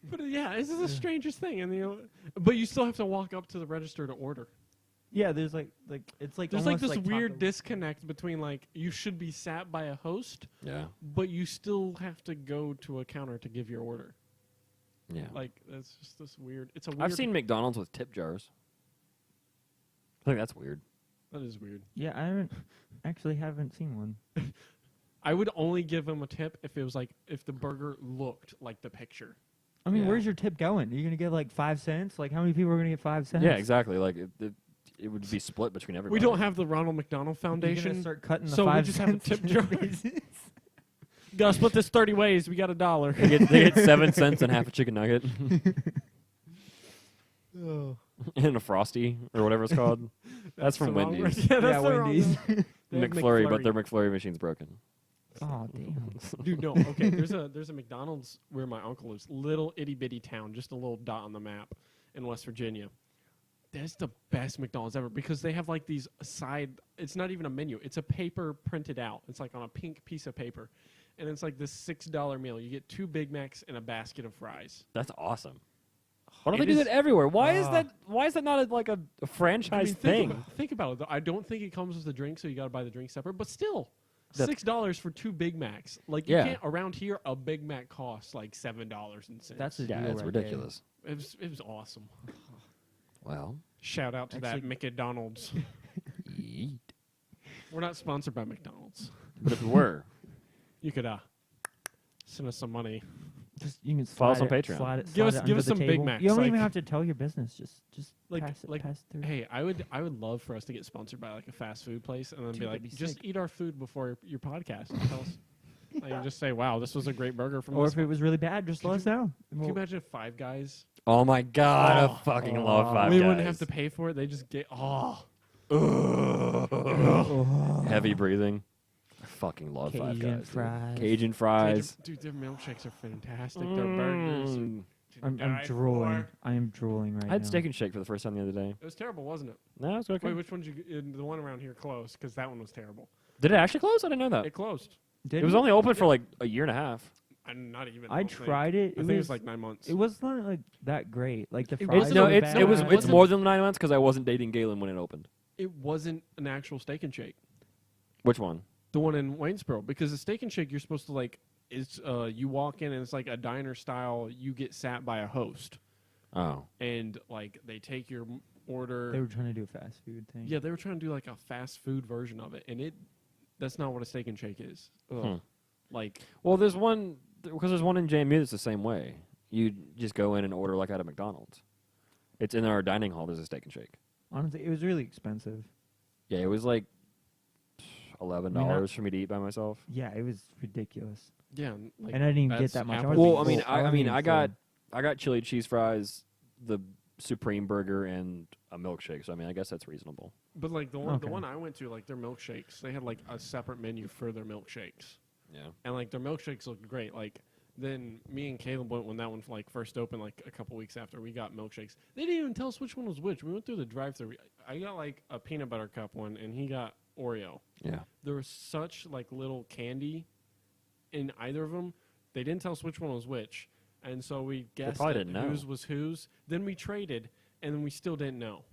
But yeah, this is the strangest thing, and but you still have to walk up to the register to order. Yeah, there's like it's like There's like almost this weird taco- disconnect between like you should be sat by a host, Yeah. but you still have to go to a counter to give your order. Yeah. Like that's just this weird. It's a weird. I've seen McDonald's with tip jars. I think that's weird. that is weird. Yeah, I haven't seen one. I would only give them a tip if it was like if the burger looked like the picture. I mean, Yeah. where's your tip going? Are you gonna give like 5 cents? Like how many people are gonna get 5 cents? Yeah, exactly. Like it would be split between everybody. We don't have the Ronald McDonald You're Foundation. gonna start cutting the so we 5 just have a cents tip into jar. pieces. Gotta split this 30 ways. We got $1. They get 7 cents and half a chicken nugget Oh. and a frosty or whatever it's called. That's from the wrong Wendy's. word. Yeah, that's Yeah, the wrong Wendy's. word. They have McFlurry, but their McFlurry machine's broken. Oh damn. Dude, no. Okay, there's a McDonald's where my uncle lives. Little itty bitty town, just a little dot on the map in West Virginia. That's the best McDonald's ever because they have like these side. It's not even a menu. It's a paper printed out. It's like on a pink piece of paper, and it's like this $6 meal. You get 2 Big Macs and a basket of fries. That's awesome. Why don't It they do is- that everywhere? Why is Ah. that? Why is that not like a franchise thing? Think about it. Though. I don't think it comes with the drink, so you got to buy the drink separate. But still, That- $6 for 2 Big Macs. Like you Yeah. can't around here. A Big Mac costs like $7.00. That's a Yeah, deal it's right there. ridiculous. It was awesome. Well, Shout out to Actually- that McDonald's. yeet. We're not sponsored by McDonald's. But if we were, You could send us some money. Just you can Follow us slide on it- Patreon. slide it- Give slide us- it give under us the some Big table. Macs, You don't even like- have to tell your business. Just Like- pass it like, pass through. Hey, I would love for us to get sponsored by like a fast food place and then Dude, be that'd like, be just sick. eat our food before your podcast. And tell us. Like, just say, wow, this was a great burger from Or this if it one. was really bad, just Could let us you- know. Can you imagine if Five Guys? oh my god, Oh. I fucking love Five we Guys. wouldn't have to pay for it. They just get Heavy breathing. I fucking love Five Cajun Guys. dude. fries. Cajun fries. Dude, their milkshakes are fantastic. Their burgers. Mm. I'm Die drooling. for. I am drooling right I now. had Steak and Shake for the first time the other day. It was terrible, wasn't it? No, it's okay. Wait, which one did you get? The one around here closed because that one was terrible. Did it actually close? I didn't know that. It closed. Did It was it? only open for like a year and a half. And not even. I don't think. tried it. I think it was like 9 months. It wasn't like that great. Like the It fries. wasn't No, a were it's bad. it was It it's wasn't- more than 9 months because I wasn't dating Galen when it opened. It wasn't an actual Steak and Shake. Which one? The one in Waynesboro, because the Steak and Shake you're supposed to like is you walk in and it's like a diner style. You get sat by a host Oh, and like they take your order. They were trying to do a fast food thing. Yeah, they were trying to do like a fast food version of it, and that's not what a Steak and Shake is. Ugh. Hmm. Like well, there's one because there's one in JMU that's the same way. You just go in and order like at a McDonald's. It's in our dining hall. There's a Steak and Shake. Honestly, it was really expensive. Yeah, it was like $11 I mean, for me to eat by myself. Yeah, it was ridiculous. yeah, like and I didn't get that's that much. apple was Well, full. I mean, wasn't even I got full. chili cheese fries, the supreme burger and a milkshake. So I mean, I guess that's reasonable. But like the Okay. one I went to, like their milkshakes, they had like a separate menu for their milkshakes, Yeah. and like their milkshakes looked great. Like then me and Caleb went when that one like first opened, like a couple weeks after we got milkshakes. They didn't even tell us which one was which. We went through the drive-thru. I got like a peanut butter cup one, and he got Oreo. Yeah. There was such like little candy in either of them. They didn't tell us which one was which, and so we guessed probably that didn't know. whose was whose. Then we traded, and then we still didn't know.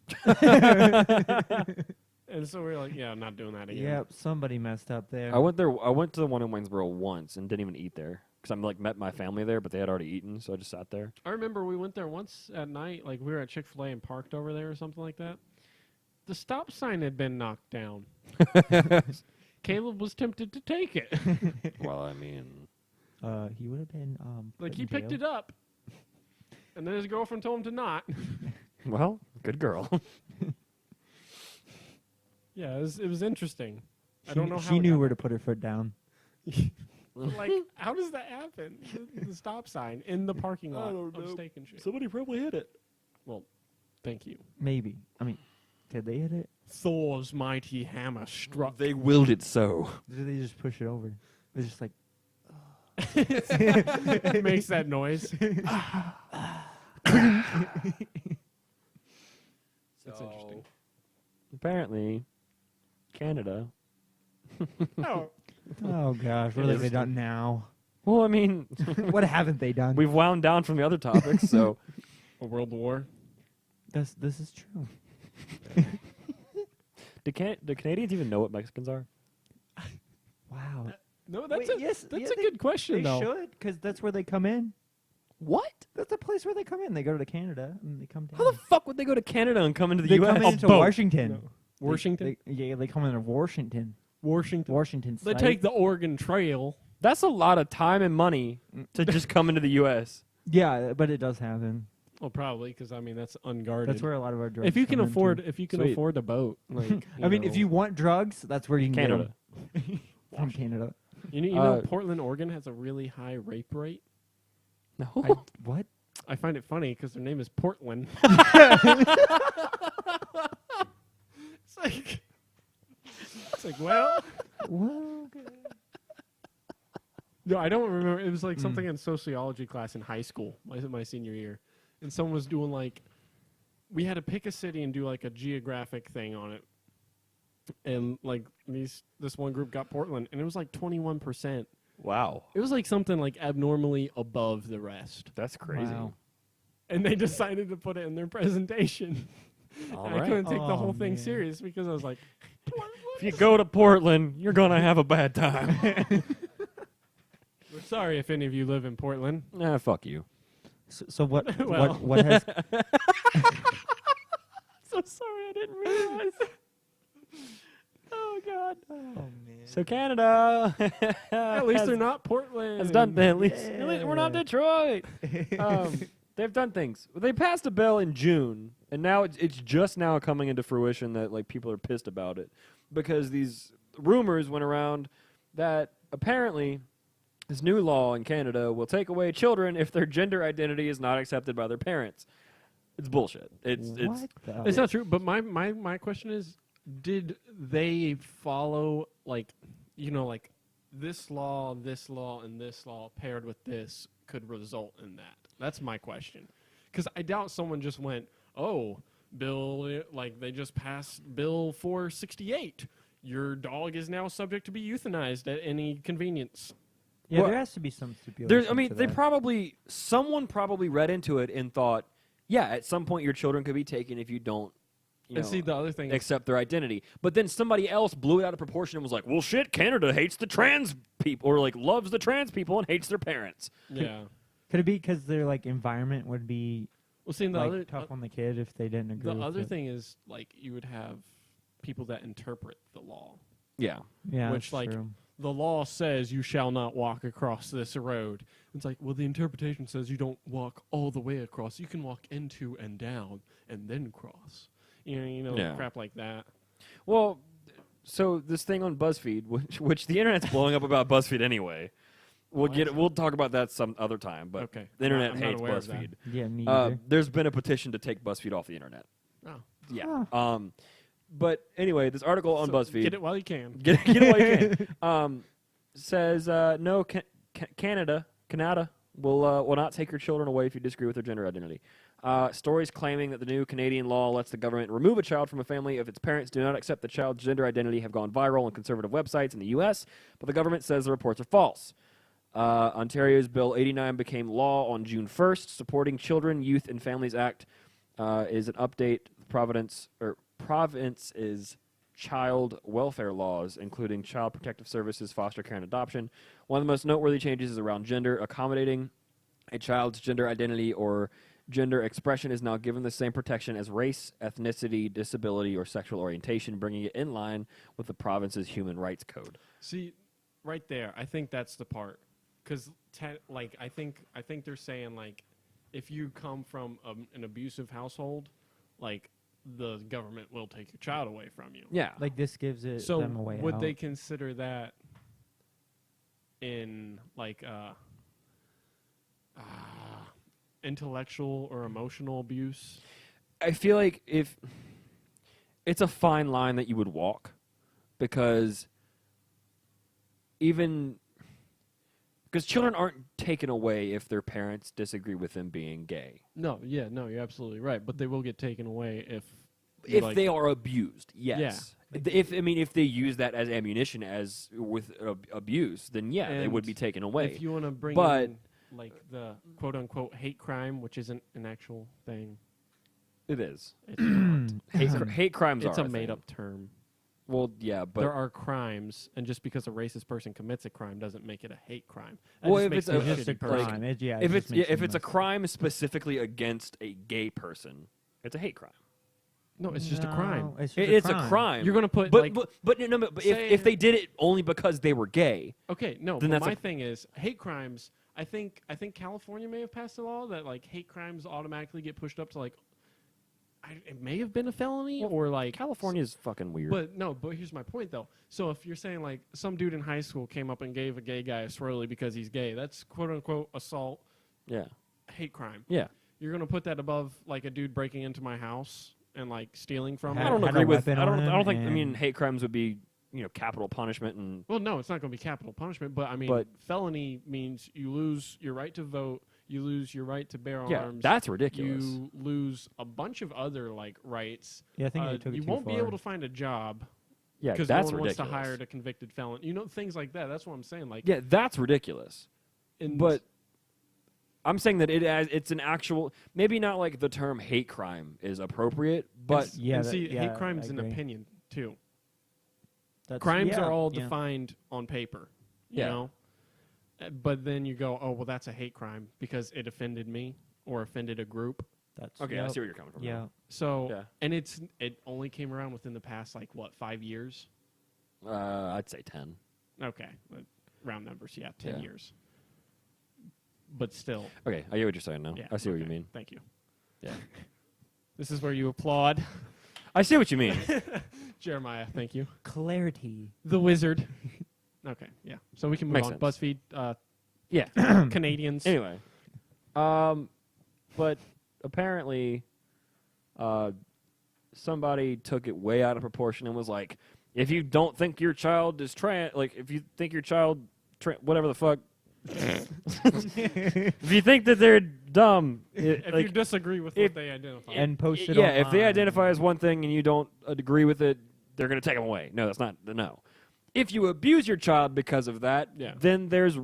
And so we were like, "Yeah, I'm not doing that again." Yep, somebody messed up there. I went there. I went to the one in Waynesboro once and didn't even eat there because I'm like met my family there, but they had already eaten, so I just sat there. I remember we went there once at night. Like we were at Chick-fil-A and parked over there or something like that. The stop sign had been knocked down. Caleb was tempted to take it. Well, I mean, He would have been Like he picked it up, and then his girlfriend told him to not. well, good girl. Yeah, it was interesting. I don't know how She it knew got where to put her foot down. Like, how does that happen? The stop sign in the parking lot don't of know. Steak and Shake. Somebody probably hit it. Well, thank you. Maybe. I mean, did they hit it? Thor's mighty hammer struck. They willed it so. Did they just push it over? It was just like, It makes that noise. That's interesting. Apparently, Canada. Oh, oh gosh, what have they done now? Well, I mean, What haven't they done? we've wound down from the other topics, so a world war. This is true. do Canadians even know what Mexicans are? Wow. No, that's Wait, a yes, that's yeah, a good question They though. should, because that's where they come in. What? That's the place where they come in. They go to Canada and they come down. How the fuck would they go to Canada and come into the they U.S.? come into boat. Washington. No. Washington. They come into Washington. Washington. They State. take the Oregon Trail. That's a lot of time and money to just come into the U.S. Yeah, but it does happen. Well, probably because I mean that's unguarded. That's where a lot of our drugs. if you can come afford, into. if you can Sweet. afford a boat, like I mean, if you want drugs, that's where you can Canada. get them. From Canada. you know, Uh, Portland, Oregon has a really high rape rate. No. What? I find it funny because their name is Portland. It's like, well, Well, no, I don't remember. It was like something in sociology class in high school, my senior year, and someone was doing like, we had to pick a city and do like a geographic thing on it, and like this one group got Portland, and it was like 21%. Wow. It was like something like abnormally above the rest, That's crazy. Wow. and they decided to put it in their presentation. All And I right. couldn't take the Oh, whole thing man. serious because I was like, If you go to Portland, you're going to have a bad time. we're sorry if any of you live in Portland. Nah, fuck you. So what? Well. What has? So sorry, I didn't realize. Oh, God. Oh man. So Canada. At least they're not Portland. Has done at least we're not Yeah. Detroit. They've done things. They passed a bill in June, and now it's just now coming into fruition that like people are pissed about it because these rumors went around that apparently this new law in Canada will take away children if their gender identity is not accepted by their parents. It's bullshit. It's What the? It's not true, but my question is, did they follow like, you know, like this law, and this law paired with this could result in that? That's my question. Because I doubt someone just went, oh, Bill, like they just passed Bill 468. Your dog is now subject to be euthanized at any convenience. Yeah, Well, there has to be some stipulation. There's, I mean, to they that. someone probably read into it and thought, yeah, at some point your children could be taken if you don't, you And know, see, the other thing is, accept their identity. But then somebody else blew it out of proportion and was like, well, shit, Canada hates the trans people, or like loves the trans people and hates their parents. yeah. Could it be because their like environment would be Well, see, the like other tough on the kid if they didn't agree? the with other it? thing is like you would have people that interpret the law. Yeah. yeah, which, that's like, true. The law says you shall not walk across this road. It's like, well, the interpretation says you don't walk all the way across. You can walk into and down and then cross. You know, Yeah. crap like that. Well, so this thing on BuzzFeed, which the internet's blowing up about BuzzFeed anyway, We'll talk about that some other time. But Okay. the internet I'm not hates aware of that. BuzzFeed. Yeah, me either. There's been a petition to take BuzzFeed off the internet. Oh. Yeah. But anyway, this article on So BuzzFeed. Get it while you can. Get it while you can. Says no, Canada will not take your children away if you disagree with their gender identity. Stories claiming that the new Canadian law lets the government remove a child from a family if its parents do not accept the child's gender identity have gone viral on conservative websites in the U.S., but the government says the reports are false. Ontario's Bill 89 became law on June 1st. Supporting Children, Youth, and Families Act is an update. Province's child welfare laws, including child protective services, foster care, and adoption. One of the most noteworthy changes is around gender. Accommodating a child's gender identity or gender expression is now given the same protection as race, ethnicity, disability, or sexual orientation, bringing it in line with the province's human rights code. See, right there, I think that's the part, because I think they're saying like, if you come from an abusive household, like the government will take your child away from you. Yeah. Like this gives it So them a way would out. they consider that in like intellectual or emotional abuse? I feel like if it's a fine line that you would walk, because children aren't taken away if their parents disagree with them being gay. No, you're absolutely right. But they will get taken away if They are abused, yes. If they use that as ammunition as with abuse, then they would be taken away. If you want to bring But- in like the quote unquote hate crime, which isn't an actual thing, It is. it's not. Hate crimes It's are a thing. made up term. Well, yeah, but There are crimes, and just because a racist person commits a crime doesn't make it a hate crime. That Well, just if makes it's them a- It's just a shitty person. crime. It if just it's makes if them it's a less- crime specifically against a gay person, it's a hate crime. No, it's just a crime. No, It's, just It's a crime. You're gonna put but like but say- if they did it only because they were gay, okay, no. then But that's my a- thing is hate crimes. I think California may have passed a law that like hate crimes automatically get pushed up to like it may have been a felony or like California's fucking weird. But here's my point though. So if you're saying like some dude in high school came up and gave a gay guy a swirly because he's gay, that's quote unquote assault, yeah, hate crime. yeah. You're gonna put that above like a dude breaking into my house and like stealing from Had- me? I don't had a agree with. weapon I on don't him think. I mean, and- hate crimes would be capital punishment and. Well, no, it's not going to be capital punishment, but I mean, But- felony means you lose your right to vote, you lose your right to bear Yeah, arms. that's ridiculous. You lose a bunch of other like rights. Yeah, I think they took it you too won't be far. able to find a job Yeah, because that's no one ridiculous. wants to hire a convicted felon. Things like that. That's what I'm saying. Like, Yeah, that's ridiculous. and But I'm saying that it's an actual, maybe not like the term hate crime is appropriate, but Yeah, and that- see, yeah, hate crime's I an agree. opinion too. That's- Crimes yeah, are all yeah. defined on paper, you Yeah. know. But then you go, oh well, that's a hate crime because it offended me or offended a group. That's okay, I yep. see where you're coming from. Yeah, So Yeah. and it only came around within the past like what 5 years? I'd say 10. Okay, round numbers, yeah, 10 Yeah. years. But still, Okay, I get what you're saying now. yeah. I see what you okay, mean. Thank you. Yeah, This is where you applaud, I see what you mean. Jeremiah. Thank you, clarity. the wizard. Okay, yeah. So we can move Makes on. sense. BuzzFeed, Yeah. Canadians. Anyway, but apparently, somebody took it way out of proportion and was like, if you don't think your child is like if you think your child, whatever the fuck, if you think that they're dumb, If you disagree with what if- they identify, And post it yeah, if they online. identify as one thing and you don't agree with it, they're going to take them away. No, that's not no. If you abuse your child because of that, Yeah. then there's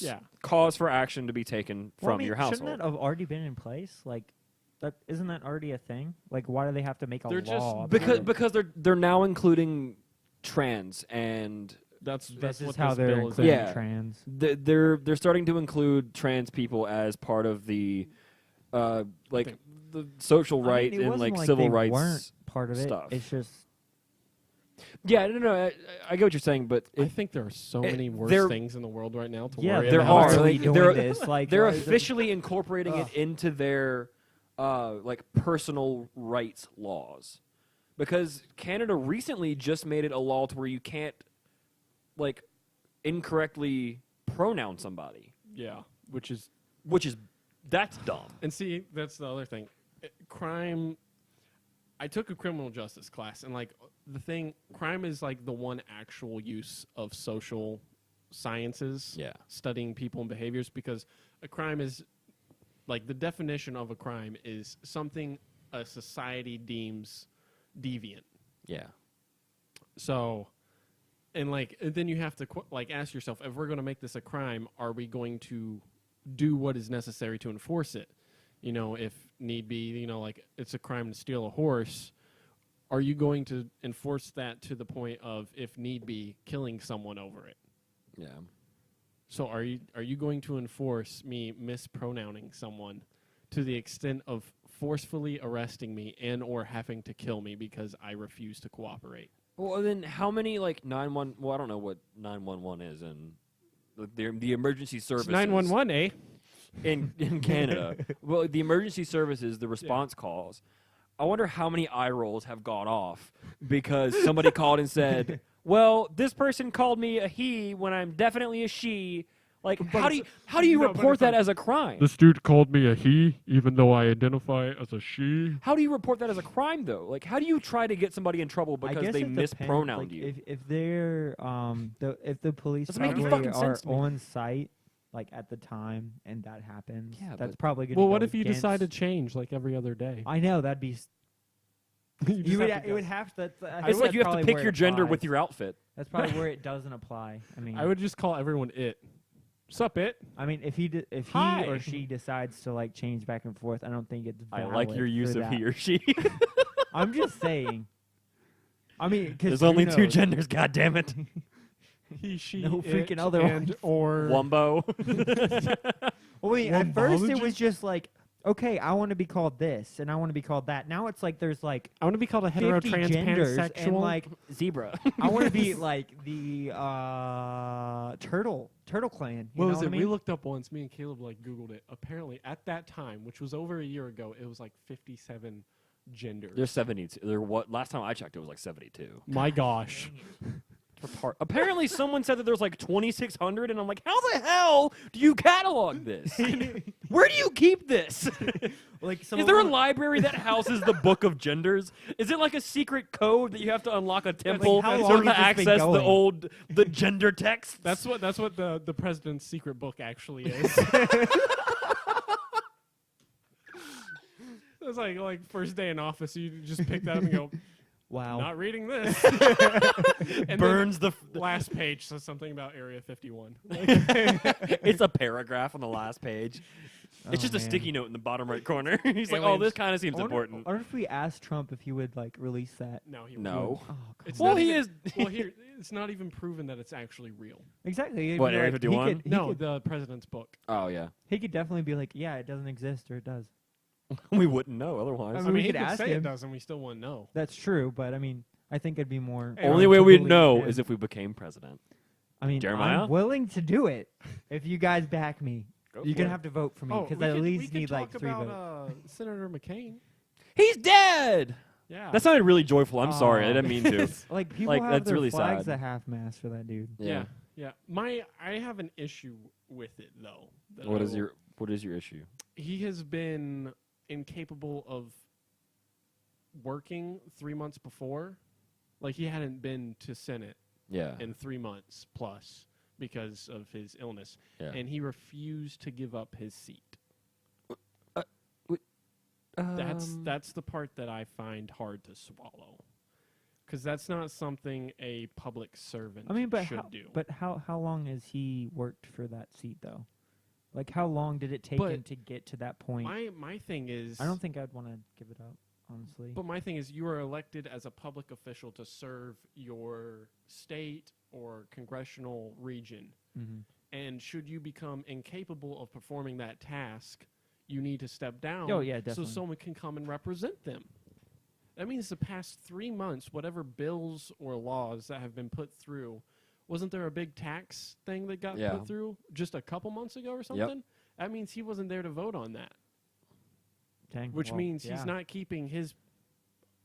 Yeah. cause for action to be taken Well, from I mean, your household. Shouldn't that have already been in place? Like, that isn't that already a thing? Like, why do they have to make a They're just- law? about because it? because they're now including trans and that's this is what how this they're bill is. including Yeah. trans. they're starting to include trans people as part of the like think- the social I mean, right it and wasn't like like civil they rights weren't part of it. stuff. It's just Yeah, no, I get what you're saying, but I think there are so many worse they're- things in the world right now to yeah, worry there about. are. Why are we Like, doing they're- this? Like, they're why is it- officially incorporating it Ugh. into their like personal rights laws, because Canada recently just made it a law to where you can't like incorrectly mispronounce somebody, Yeah, which is that's dumb. and see that's the other thing. Crime. I took a criminal justice class, and like crime is like the one actual use of social sciences. Yeah. Studying people and behaviors, because a crime is like the definition of a crime is something a society deems deviant. Yeah. So, and then you have to ask yourself, if we're going to make this a crime, are we going to do what is necessary to enforce it? You know, if need be, you know, like it's a crime to steal a horse. Are you going to enforce that to the point of, if need be, killing someone over it? Yeah. So are you going to enforce me mispronouncing someone to the extent of forcefully arresting me and or having to kill me because I refuse to cooperate? Well, then how many like 911? Well, I don't know what 911 is, and the emergency services. 911, eh? in Canada. Well, the emergency services, the response calls. I wonder how many eye rolls have gone off because somebody called and said, "Well, this person called me a he when I'm definitely a she." Like, how do you report that as a crime? This dude called me a he, even though I identify as a she. How do you report that as a crime, though? Like, how do you try to get somebody in trouble I because guess they it depends, mispronounced like, you? If they're if the police Doesn't make any probably fucking are sense to me. on site like at the time and that happens, Yeah, that's but- probably gonna Well, go what if you against- decide to change like every other day? I know that'd be. You It would have to. It's like you have to pick your gender with your outfit. That's probably where it doesn't apply. I mean, I would just call everyone it. Sup, it? I mean, if he Hi. or she decides to like change back and forth, I don't think it's. I like your valid use for of that. he or she. I'm just saying. I mean, 'cause There's who only two knows? genders, goddammit. He, she, No it, freaking other and ones. or Wumbo. Well, wait, at first it was Wombologist? just like, okay, I want to be called this and I want to be called that. Now it's like there's like I want to be called a hetero 50 trans genders and pansexual. like Zebra. I want to be like the turtle clan. You What know was what it? I mean? We looked up once. Me and Caleb like Googled it. Apparently, at that time, which was over a year ago, it was like 57 genders. There's 72. Last time I checked, it was like 72. My gosh. Apparently, someone said that there's like 2,600, and I'm like, how the hell do you catalog this? Where do you keep this? Like Is there a library that houses the book of genders? Is it like a secret code that you have to unlock a temple how in long order to has this been access going? the gender text? That's what the president's secret book actually is. It's like first day in office, you just pick that up and go, wow. not reading this. And burns the. then last page says something about Area 51. It's a paragraph on the last page. It's Oh, just a man. sticky note in the bottom right corner. He's like, oh, Aliens. this kind of seems I wonder- important. I wonder if we asked Trump if he would like release that. No, he No. Oh, It's Well, not he even- is. Well, here it's not even proven that it's actually real. exactly. It'd What, be Area like, he 51? could- he No, could- the president's book. Oh, yeah. he could definitely be like, yeah, it doesn't exist or it does. We wouldn't know otherwise. I I mean, mean, we he could could ask say it him. does, and we still wouldn't know. That's true, but I mean, I think it'd be more. Hey, Only fun way to we'd believe know him. is if we became president. I mean, Jeremiah? I'm willing to do it if you guys back me. Go You're for gonna it. have to vote for me Oh, because we I at could- we least could need like talk 3 about, votes. Senator McCain. He's dead. Yeah. That sounded really joyful. I'm sorry. I Aw. didn't mean to. Like people like, have that's their really flags sad. at half mast for that dude. Yeah. I have an issue with it though. that What I is will- your issue? He has been incapable of working 3 months before. Like he hadn't been to Senate Yeah. in 3 months plus because of his illness, Yeah. and he refused to give up his seat. Um, That's the part that I find hard to swallow, because that's not something a public servant I mean, but should how, do. but how long has he worked for that seat though? Like how long did it take But him to get to that point? my thing is, I don't think I'd want to give it up, honestly. But my thing is, you are elected as a public official to serve your state or congressional region. Mhm. And should you become incapable of performing that task, you need to step down. Oh, yeah, so definitely. someone can come and represent them. That means the past 3 months, whatever bills or laws that have been put through, wasn't there a big tax thing that got Yeah. put through just a couple months ago or something? That means he wasn't there to vote on that, Dang, which well, means yeah. he's not keeping his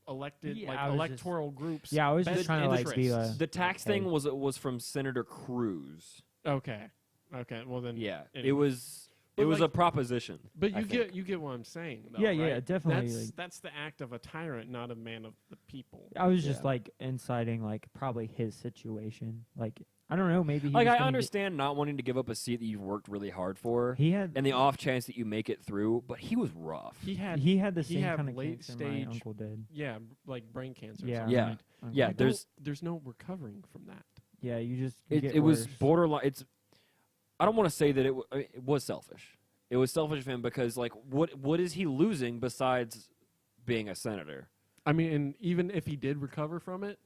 elected Yeah, I was just- electoral groups. Yeah, I was just best trying to like be interests. the tax okay. thing was from Senator Cruz. Okay. Okay, well then. Yeah, anyway. it was But a like- proposition. But I you think. get what I'm saying. Though, Yeah, yeah, right? definitely, That's like- that's the act of a tyrant, not a man of the people. I was just Yeah. like inciting like probably his situation. Like I don't know, maybe he Like was I gonna understand not wanting to give up a seat that you've worked really hard for, he had and the off chance that you make it through. But he was rough. He had the he same had kind of late cancer my stage- uncle did. yeah, like brain cancer. or Yeah, something. Yeah. my uncle Yeah, You did. there's no recovering from that. Yeah, you just you get It was worse. borderline. I don't want to say that it was selfish. It was selfish of him because like what is he losing besides being a senator? I mean, and even if he did recover from it,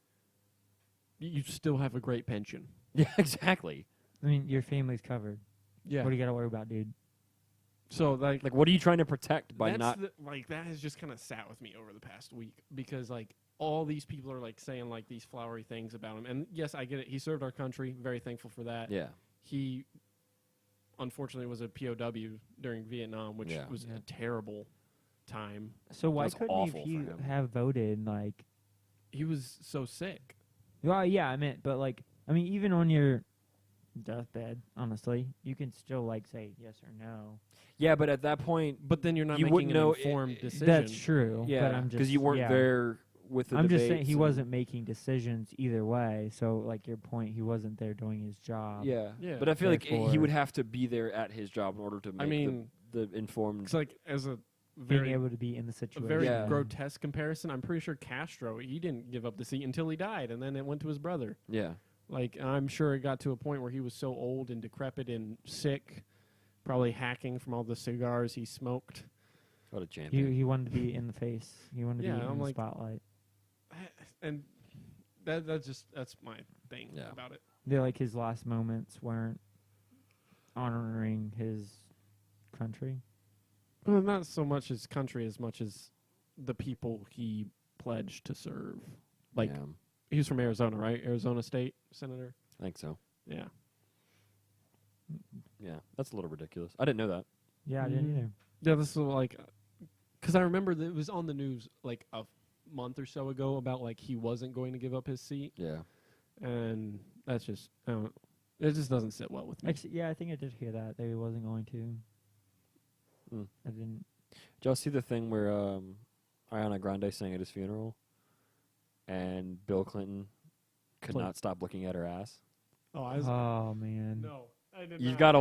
you still have a great pension. Yeah, exactly. I mean, your family's covered. Yeah. What do you got to worry about, dude? So like Like what are you trying to protect by that's not? like that has just kind of sat with me over the past week because like all these people are like saying like these flowery things about him, and yes, I get it. He served our country. Very thankful for that. Yeah, He unfortunately was a POW during Vietnam, which Yeah. was Yeah. a terrible time. So why was couldn't awful he for him. have voted like? He was so sick. Well, yeah, I meant, but like, I mean, even on your deathbed, honestly, you can still like say yes or no. yeah, but at that point, But then you're not You making wouldn't an know informed decision. That's true. yeah, but I'm just you weren't yeah. there with the. I'm just saying debates he and- wasn't making decisions either way. So, like your point, he wasn't there doing his job. Yeah, Yeah. but I feel like he Therefore- would have to be there at his job in order to make mean, the informed. It's like as a being very able to be in the a situation. very Yeah. grotesque comparison. I'm pretty sure Castro, he didn't give up the seat until he died, and then it went to his brother. Yeah, Like I'm sure it got to a point where he was so old and decrepit and sick, probably hacking from all the cigars he smoked. what a champion. He wanted to be in the face. He wanted to Yeah, be in I'm the like- spotlight. And that's my thing Yeah. about it. They're like his last moments weren't honoring his country. Well, not so much his country as much as the people he pledged to serve. Like yeah, he was from Arizona, right? Arizona State Senator. I think so. Yeah. Yeah, that's a little ridiculous. I didn't know that. Yeah, I didn't Mhm. either. Yeah, this is like, because I remember that it was on the news like a month or so ago about like he wasn't going to give up his seat, Yeah, and that's just it just doesn't sit well with me. Actually, yeah, I think I did hear that he wasn't going to. Mm. I didn't. did y'all see the thing where Ariana Grande sang at his funeral, and Bill Clinton could Play- not stop looking at her ass? Oh, I was, Oh man. no, I did You've not. got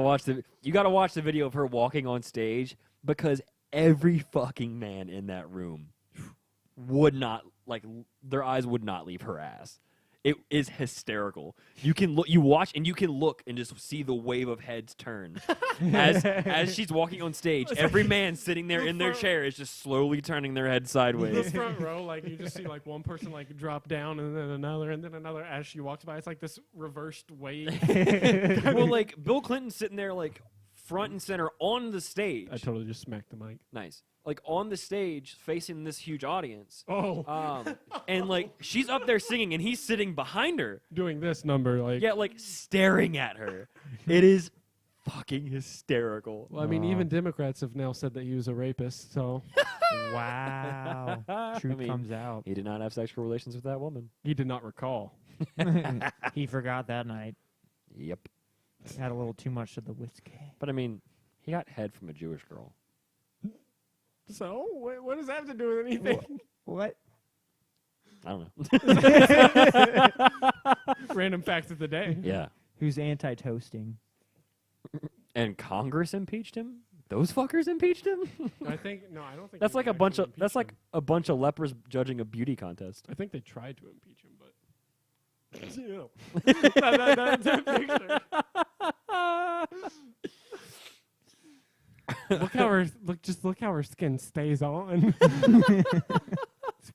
to watch the video of her walking on stage because every fucking man in that room would not their eyes would not leave her ass. It is hysterical. You can look, you watch, and you can look and just see the wave of heads turn as she's walking on stage. Every man sitting there in their chair is just slowly turning their head The sideways. front row, like you just see like one person like drop down and then another as she walks by. It's like this reversed wave. Well, like Bill Clinton sitting there like front and center on the stage. I totally just smacked the mic. Nice. Like on the stage facing this huge audience. Oh, And like she's up there singing and he's sitting behind her. doing this number like. Yeah, like staring at her. It is fucking hysterical. Well, I mean, even Democrats have now said that he was a rapist. So Wow. Truth I mean, comes out. he did not have sexual relations with that woman. he did not recall. He forgot that night. Yep. Had a little too much of the whiskey. But I mean, he got head from a Jewish girl. So what does that have to do with anything? What? I don't know. Random fact of the day. Yeah. Who's anti-toasting? And Congress impeached him? Those fuckers impeached him? I don't think That's they like a bunch actually of that's like impeached a bunch of lepers judging a beauty contest. him. I think they tried to impeach him, but that's a picture. Look how her skin stays on.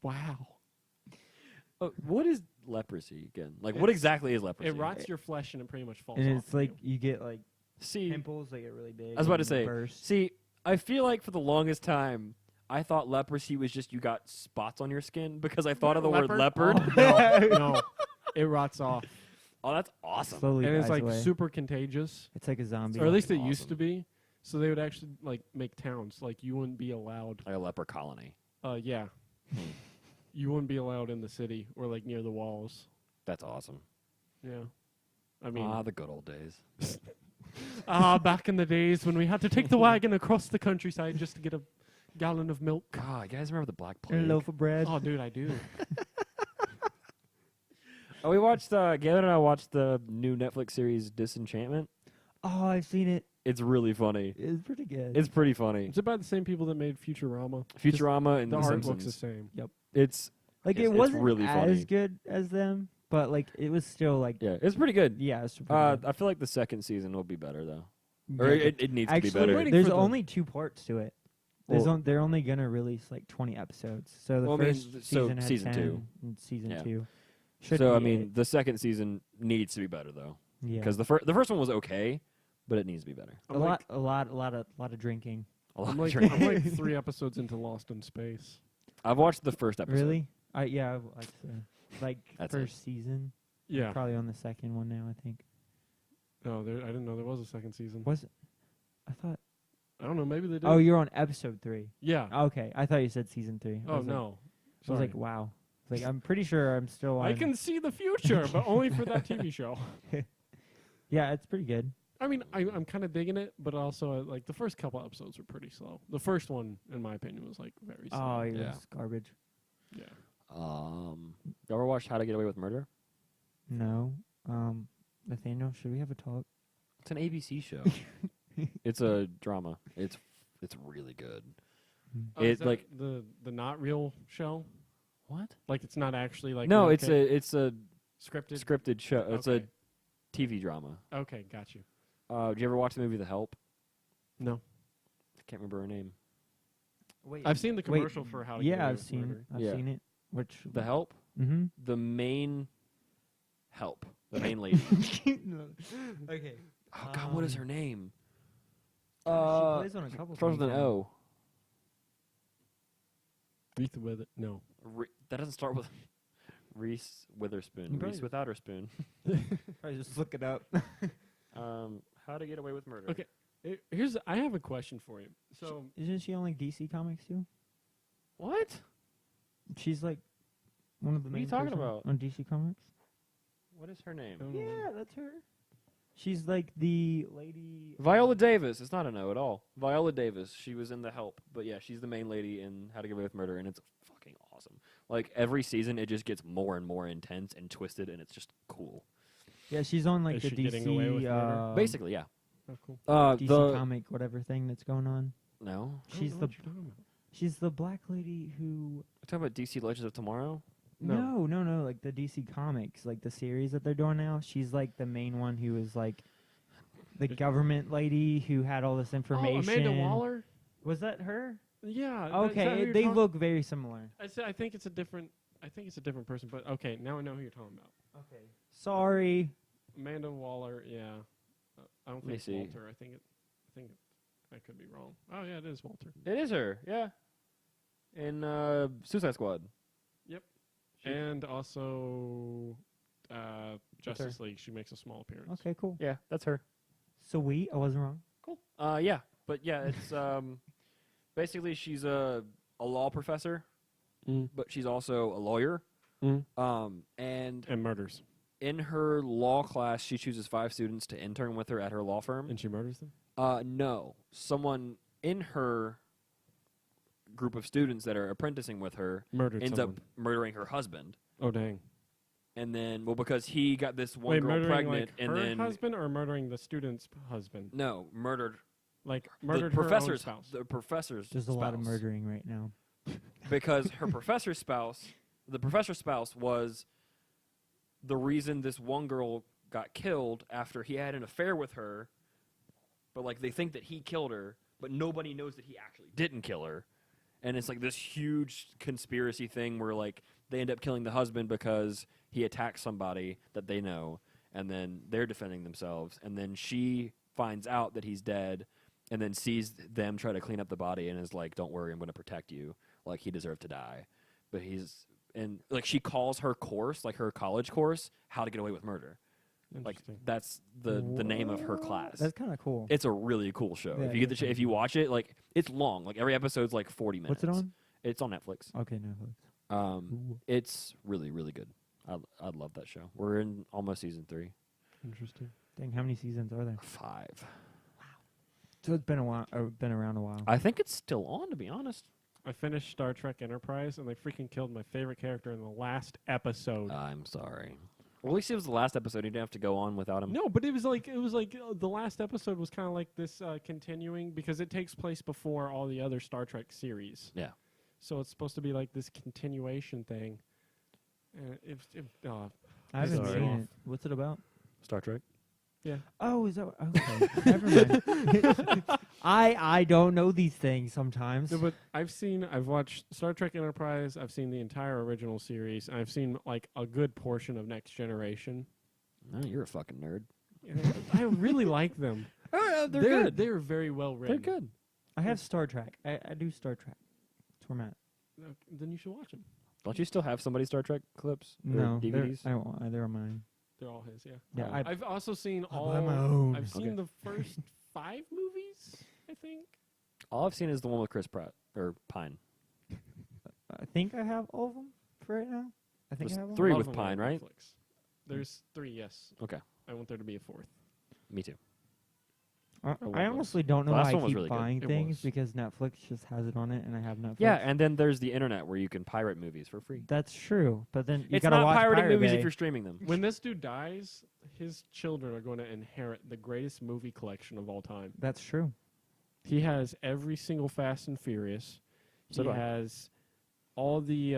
Wow. What is leprosy again? Like, what exactly is leprosy? It rots your flesh and it pretty much falls And off. it's like you get like See, pimples that get really big. I was about to and say, burst. see, I feel like for the longest time, I thought leprosy was just you got spots on your skin because I thought of the word leopard. Oh, no, it rots off. Oh, that's awesome. Slowly And it's dies like away. super contagious. It's like a zombie. Or at least it Awesome. used to be. So they would actually like make towns. Like you wouldn't be allowed. Like a leper colony. Yeah. You wouldn't be allowed in the city or like near the walls. That's awesome. Yeah. I mean, The good old days. Back in the days when we had to take the wagon across the countryside just to get a gallon of milk. God, you guys remember the Black And Plague? a loaf of bread. Oh, dude, I do. Oh, we watched. Gavin and I watched the new Netflix series Disenchantment. Oh, I've seen it. It's really funny. It's pretty good. It's pretty funny. It's about the same people that made Futurama. Futurama and The The art looks Simpsons. the same. It's like it's it wasn't really as funny. good as them, but like it was still like it's pretty good. yeah. It's pretty good. I feel like the second season will be better though, Yeah, or but it needs to actually, be better. waiting there's for the- only 2 parts to it. They're only gonna release like 20 episodes. So the Well, I mean, first so season had season 10, two. and season Yeah. 2. Should So I be mean, the second season needs to be better though, yeah, because the first one was okay, but it needs to be better. a lot of drinking. A lot I'm of like, drinking. I'm like 3 episodes into Lost in Space. I've watched the first episode. Really? Yeah, I'd say like That's it. first season. Yeah. Probably on the second one now. I think. No, I didn't know there was a second season. Was it? I thought. I don't know. Maybe they did. Oh, you're on episode 3. yeah. Okay, I thought you said season 3. Oh, no. I was like, wow. Like, I'm pretty sure I'm still on. I can see the future, but only for that TV show. Yeah, it's pretty good. I mean, I'm kind of digging it, but also like the first couple episodes were pretty slow. The first one, in my opinion, was like very slow. Oh, it Yeah. was garbage. Yeah. You ever watched How to Get Away with Murder? No. Nathaniel, should we have a talk? It's an ABC show. It's a drama. It's really good. Oh, is It that like the not real show. what? Like it's not actually like No, real it's a scripted. scripted show. It's Okay. a TV drama. Okay, got you. Did you ever watch the movie The Help? No, I can't remember her name. Wait. I've seen the commercial for How to Get Yeah, Away I've with seen. Murder. I've Yeah. seen it. Which The Help. Mm-hmm. The main help. The main lady. Okay. Oh God, what is her name? she plays on a couple. Starts with things an now. O. Reese with it. No. That doesn't start with Reese Witherspoon. Probably- Reese without her spoon. I just look it up. How to Get Away with Murder. Okay. I have a question for you. So Isn't she on like DC Comics too? What? She's like one of the What are you main talking person about? on DC Comics. What is her name? don't know. Yeah, that's her. She's like the lady. Viola Davis. It's not a no at all. Viola Davis. She was in The Help, but yeah, she's the main lady in How to Get Away with Murder, and it's fucking awesome. Like every season, it just gets more and more intense and twisted, and it's just cool. Yeah, she's on like Is the she getting away with DC. murder? Basically, yeah. Oh, cool. DC the comic, whatever thing that's going on. no. I don't She's know the what you're talking about. she's the black lady who. We're talking about DC Legends of Tomorrow. No. No. Like the DC Comics, like the series that they're doing now. She's like the main one who is like the government lady who had all this information. Oh, Amanda Waller. Was that her? Yeah. Okay, they look very similar. I think it's a different. I think it's a different person, but okay. Now I know who you're talking about. Okay. Sorry. Amanda Waller. Yeah. I don't Let me think it's see. Walter. I think I could be wrong. Oh yeah, it is Walter. It is her. Yeah. In Suicide Squad. And also Justice League. She makes a small appearance. Okay, cool. Yeah, that's her. Sweet. I wasn't wrong. Cool. Yeah, but yeah, it's basically she's a law professor, but she's also a lawyer. Mm. And And murders. in her law class, she chooses 5 students to intern with her at her law firm. And she murders them? No, someone in her group of students that are apprenticing with her Murdered ends someone. up murdering her husband. Oh, dang. And then, well, because he got this one Wait, girl murdering pregnant, like and her then husband or murdering the student's husband? no, murdered Like the murdered her own professor's spouse. the professor's There's a lot of spouse. murdering right now. Because her professor's spouse, the professor's spouse was the reason this one girl got killed after he had an affair with her. But like they think that he killed her, but nobody knows that he actually didn't kill her. And it's like this huge conspiracy thing where like they end up killing the husband because he attacked somebody that they know, and then they're defending themselves, and then she finds out that he's dead, and then sees them try to clean up the body and is like, "Don't worry, I'm going to protect you." Like he deserved to die, but and like she calls her course, like her college course, "How to Get Away with Murder." Like Interesting. that's the name of her class. That's kind of cool. It's a really cool show. Yeah, If you get the definitely. if you watch it, like it's long. Like every episode's like 40 minutes. What's it on? It's on Netflix. Okay, Netflix. It's really really good. I love that show. We're in almost season 3. Interesting. Dang, how many seasons are there? 5. So it's been a while. Or been around a while. I think it's still on, to be honest. I finished Star Trek Enterprise, and they freaking killed my favorite character in the last episode. I'm sorry. Well, at least it was the last episode. You didn't have to go on without him. No, but it was like the last episode was kind of like this continuing because it takes place before all the other Star Trek series. Yeah. So it's supposed to be like this continuation thing. I haven't Sorry. seen it. What's it about? Star Trek. Yeah. Oh, is that okay? Never mind. I don't know these things sometimes. No, but I've watched Star Trek Enterprise. I've seen the entire original series. And I've seen like a good portion of Next Generation. Oh, you're a fucking nerd. I really like them. Oh, they're good. They're very well written. They're good. I have Star Trek. I do Star Trek. That's where I'm at. Okay, then you should watch them. Don't you still have somebody's Star Trek clips? Or No, DVDs? they're mine. They're all his, yeah. Yeah, Oh. I've also seen I all. buy my own. I've seen Okay. the first 5 movies, I think. All I've seen is the one with Chris Pratt or Pine. I think I have all of them for right now. I think There's I have them. 3 A lot with of them are Pine, on right? Netflix. There's 3, yes. Okay. I want there to be a 4th. Me too. I what honestly don't know The why last I one was keep really good. buying It things was. because Netflix just has it on it, and I have Netflix. Yeah, and then there's the internet where you can pirate movies for free. That's true. But then you It's gotta not watch pirating Pirate movies Bay. if you're streaming them. When this dude dies, his children are going to inherit the greatest movie collection of all time. That's true. He has every single Fast and Furious. So he do I. has all the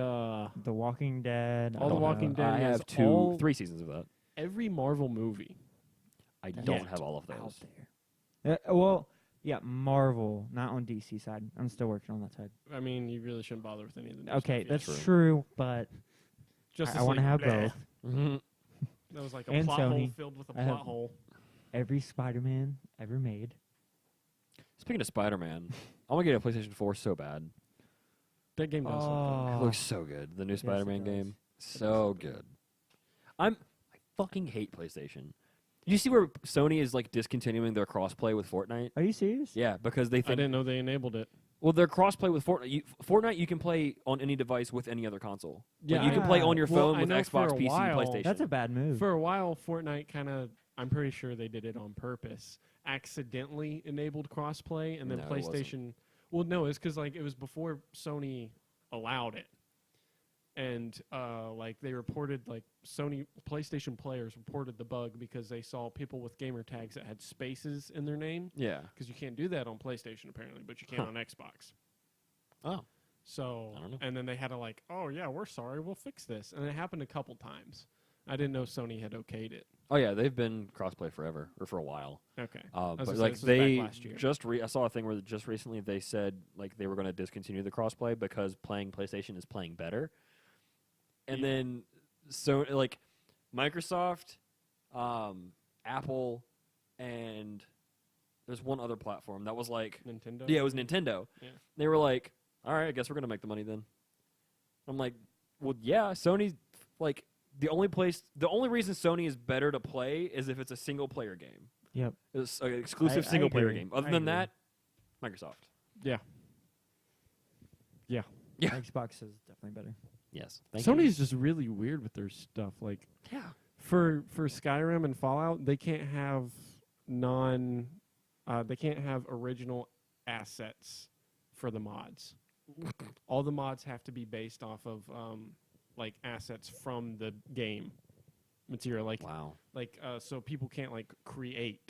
The Walking Dead. All The Walking Dead. I He has have 2, all- 3 seasons of that. every Marvel movie. I That's don't yet have all of out those. there. Well, yeah, Marvel, not on DC side. I'm still working on that side. I mean, you really shouldn't bother with any of the new Okay, stuff that's yet. true, but Just I want to have bleh. both. Mm-hmm. That was like a And plot hole Sony. filled with a I plot have- hole. Every Spider-Man ever made. Speaking of Spider-Man, I want to get a PlayStation 4 so bad. That game does look It Oh, looks so good. The new it Spider-Man does. game, so good. I fucking hate PlayStation. Did you see where Sony is like discontinuing their crossplay with Fortnite? are you serious? Yeah, because they I think didn't know they enabled it. well, their crossplay with Fortnite. Fortnite you can play on any device with any other console. Yeah, Like, you can play on your well, phone I with know Xbox, for a PC, while- PlayStation. That's a bad move. For a while, Fortnite kind of, I'm pretty sure they did it on purpose, accidentally enabled crossplay, and then No, it wasn't. PlayStation. Well, no, it's because like it was before Sony allowed it, and like they reported like Sony PlayStation players reported the bug because they saw people with gamer tags that had spaces in their name yeah. because you can't do that on PlayStation apparently, but you can Huh. on Xbox. Oh, So, I don't know. and then they had to like, oh yeah, we're sorry, we'll fix this, and it happened a couple times. I didn't know Sony had okayed it. oh yeah. They've been crossplay forever or for a while. Okay. But gonna say, like this was back they last year. just I saw a thing where just recently they said like they were going to discontinue the crossplay because playing PlayStation is playing better. And Yeah. then so like Microsoft, Apple, and there's one other platform that was like Nintendo. yeah, it was Nintendo. Yeah. They were like, all right, I guess we're going to make the money then. I'm like, well, yeah, Sony's like the only reason Sony is better to play is if it's a single player game. Yep. It's an exclusive I single player agree. game. Other I than agree. that, Microsoft. Yeah. Yeah. Xbox is definitely better. Yes. Thank Sony's just really weird with their stuff. Like you. Yeah. for Skyrim and Fallout, they can't have they can't have original assets for the mods. All the mods have to be based off of like assets from the game material. Like Wow. so people can't like create.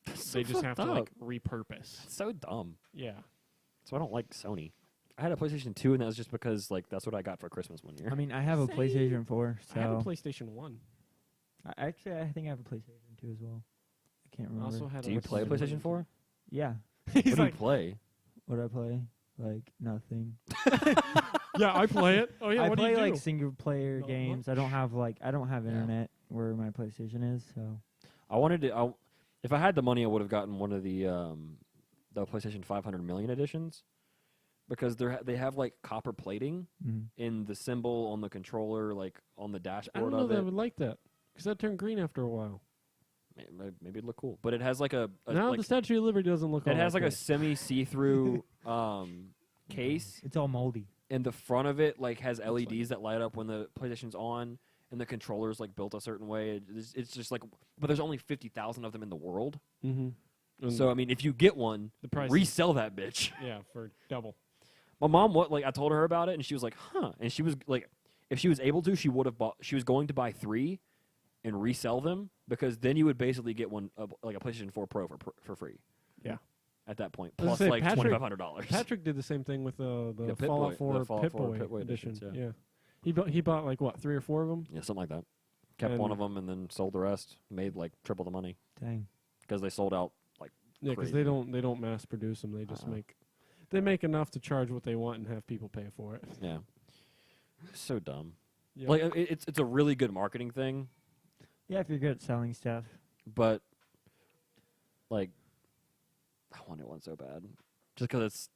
That's They so just have fucked to like up. repurpose. It's so dumb. Yeah. So I don't like Sony. I had a PlayStation 2, and that was just because like that's what I got for Christmas one year. I mean, I have a Same. PlayStation 4, I have a so PlayStation 1. I think I have a PlayStation 2 as well. I can't I remember. also had Do you play PlayStation 4? Yeah. What He's do you like, play? What do I play? Like nothing. yeah, I play it. Oh yeah, I what play do you do? like single player Not games. I don't have Yeah. internet where my PlayStation is, so I wanted to. If I had the money, I would have gotten one of the PlayStation 500 million editions, because they have like copper plating in the symbol on the controller, like on the I dashboard don't know of that I it. would like that because that turned green after a while. Maybe it'd look cool, but it has like a Now like, the Statue of Liberty doesn't look. it all has that like a good. semi see-through case, it's all moldy. and the front of it like has Looks like LEDs that light up when the PlayStation's on, and the controller's like built a certain way. It's just like, but there's only 50,000 of them in the world. Mm-hmm. So I mean, if you get one, the price, resell that bitch. yeah, for double. My mom, I told her about it, and she was like, huh. And she was like, if she was able to, she would have bought. She was going to buy 3 and resell them, because then you would basically get one like a PlayStation 4 Pro for free. Yeah. At that point, I was plus gonna say, like Patrick- $2,500. Patrick did the same thing with the Pit Fallout Boy- 4 the Fallout Pit 4 Boy Pit Boy edition. editions, Yeah. He bought like what, 3 or 4 of them? Yeah, something like that. Kept one of them and then sold the rest. Made like triple the money Dang. because they sold out like Yeah, because crazy. they don't mass produce them. They just Uh-uh. make enough to charge what they want and have people pay for it. yeah. So dumb. Yeah. Like it's a really good marketing thing, Yeah, if you're good at selling stuff. but like I wanted one so bad, just because it's.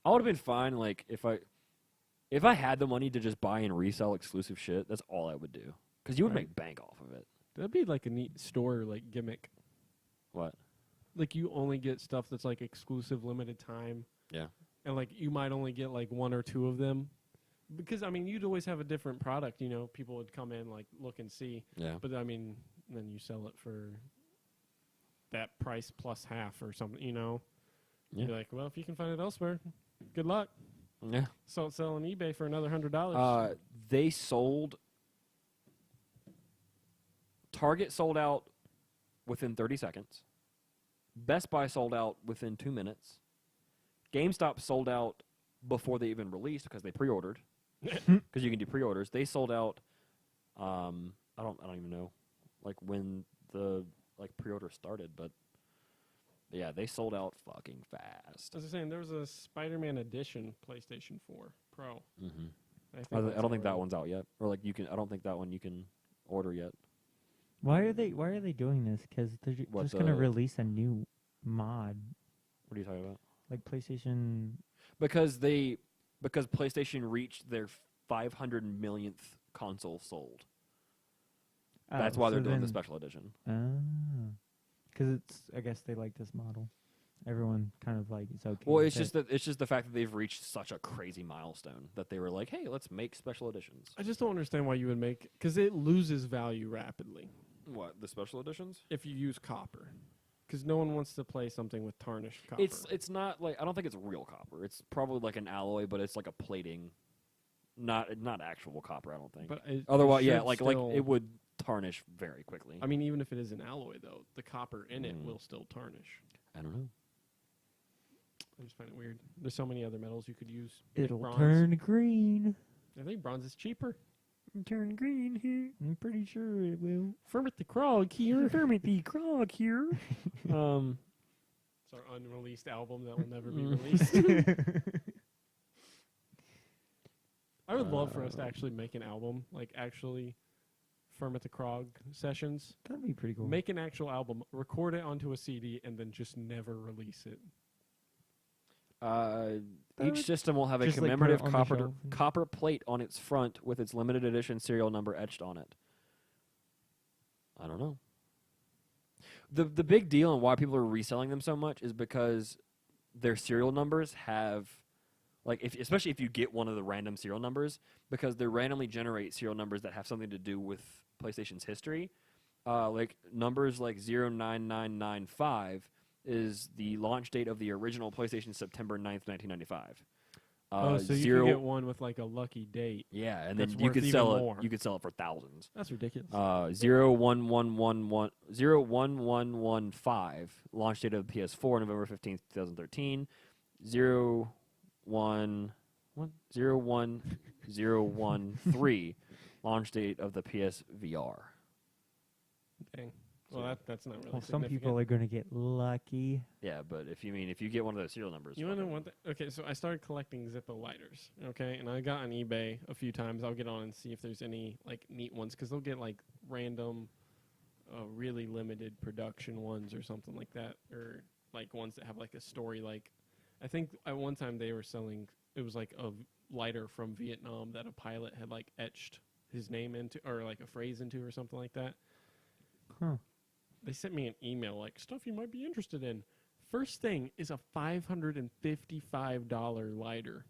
I would have been fine like if I had the money to just buy and resell exclusive shit. That's all I would do, because you would Right. make bank off of it. That'd be like a neat store like gimmick. What? Like you only get stuff that's like exclusive, limited time. Yeah. And like you might only get like 1 or 2 of them, because I mean you'd always have a different product. You know, people would come in like look and see. Yeah. But I mean, then you sell it for that price plus half or something. You know. Yeah. You're like, well, if you can find it elsewhere, good luck. Yeah. So sell on eBay for another $100. They sold. Target sold out within 30 seconds. Best Buy sold out within 2 minutes. GameStop sold out before they even released because they pre-ordered. Because you can do pre-orders. They sold out. I don't even know, like when the pre-order started, but yeah, they sold out fucking fast. As I was saying, there was a Spider-Man edition PlayStation 4 Pro. Mm-hmm. I I don't think that one's out yet, or like you can. I don't think that one you can order yet. Why are they doing this? Because they're What, just gonna the- release a new mod, What are you talking about? like PlayStation. Because PlayStation reached their 500 millionth console sold. That's why they're doing the special edition. Because I guess they like this model. Everyone kind of like it's okay. Well, with it's it. just the fact that they've reached such a crazy milestone that they were like, hey, let's make special editions. I just don't understand why you would make, because it loses value rapidly What, the special editions? if you use copper. Because no one wants to play something with tarnished copper. It's not like, I don't think it's real copper. It's probably like an alloy, but it's like a plating, not actual copper. I don't think. But it Otherwise, yeah, should like still- it would tarnish very quickly. I mean, even if it is an alloy, though, the copper in it Mm. will still tarnish. I don't know. I just find it weird. There's so many other metals you could use. Like It'll bronze. turn green. I think bronze is cheaper. Turn green here. I'm pretty sure it will. Fermit the Krog here. Kermit the Frog here. It's our unreleased album that will never be Mm. released. I would love for us to actually make an album, like actually Fermit the Krog sessions. That'd be pretty cool. Make an actual album, record it onto a CD, and then just never release it. Each system will have a Just, like, put it commemorative on the shelf and- copper plate on its front with its limited edition serial number etched on it. I don't know. The big deal and why people are reselling them so much is because their serial numbers have, like, especially if you get one of the random serial numbers, because they randomly generate serial numbers that have something to do with PlayStation's history. Like numbers like 09995 is the launch date of the original PlayStation, September 9th, 1995. So you zero, could get one with like a lucky date. yeah, and that's then you worth could even sell more. it. You could sell it for thousands. That's ridiculous. 01115 launch date of the PS4, November 15th, 2013. 01013 launch date of the PSVR. Dang. Well, that's not really Well, some significant. people are gonna get lucky. Yeah, but if you get one of those serial numbers, You want to fucking- want that? Okay, so I started collecting Zippo lighters. Okay, and I got on eBay a few times. I'll get on and see if there's any like neat ones, because they'll get like random, really limited production ones or something like that, or like ones that have like a story. Like, I think at one time they were selling. It was like a lighter from Vietnam that a pilot had like etched his name into, or like a phrase into, or something like that. Huh. They sent me an email like stuff you might be interested in. First thing is a $555 lighter.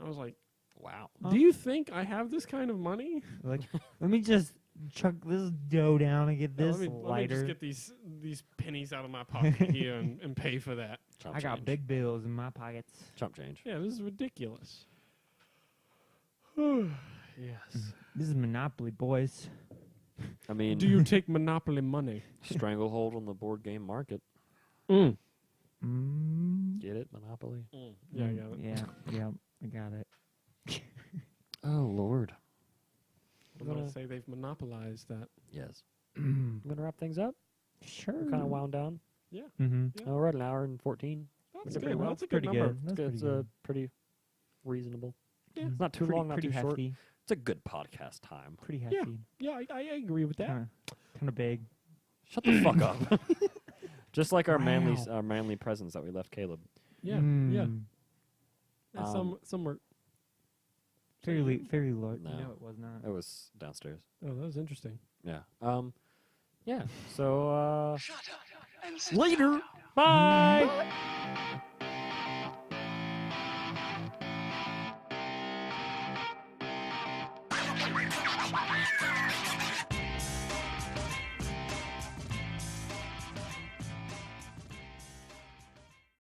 I was like, Wow. Huh? Do you think I have this kind of money? Like, let me just chuck this dough down and get Yeah, this let me lighter. just get these pennies out of my pocket here and pay for that. Chump I got change. big bills in my pockets. Chump change. Yeah, this is ridiculous. Yes. This is Monopoly, boys. I mean, Do you take Monopoly money? stranglehold on the board game market. Mm. Mm. Get it? Monopoly. Yeah, I got it. Yeah, I got it. Oh, Lord. I'm going to say they've monopolized that. Yes. I'm going to wrap things up. Sure. We're kind of wound down. Mm-hmm. Yeah. Oh, we're at an hour and 14. That's Did good. pretty well. That's a good Pretty number. good. That's It's pretty good. pretty reasonable. Yeah. It's not too pretty, long, not pretty too short. hefty. It's a good podcast time. Pretty Yeah. hefty. Yeah, I agree with that. Kind of big. Shut the fuck up. Just like our Wow. manly presents that we left Caleb. Yeah, Mm. yeah. Yeah, Um, some were. Fairly large. No. No, it was not. It was downstairs. Oh, that was interesting. Yeah. Yeah. So Shut up and sit later. down. Bye.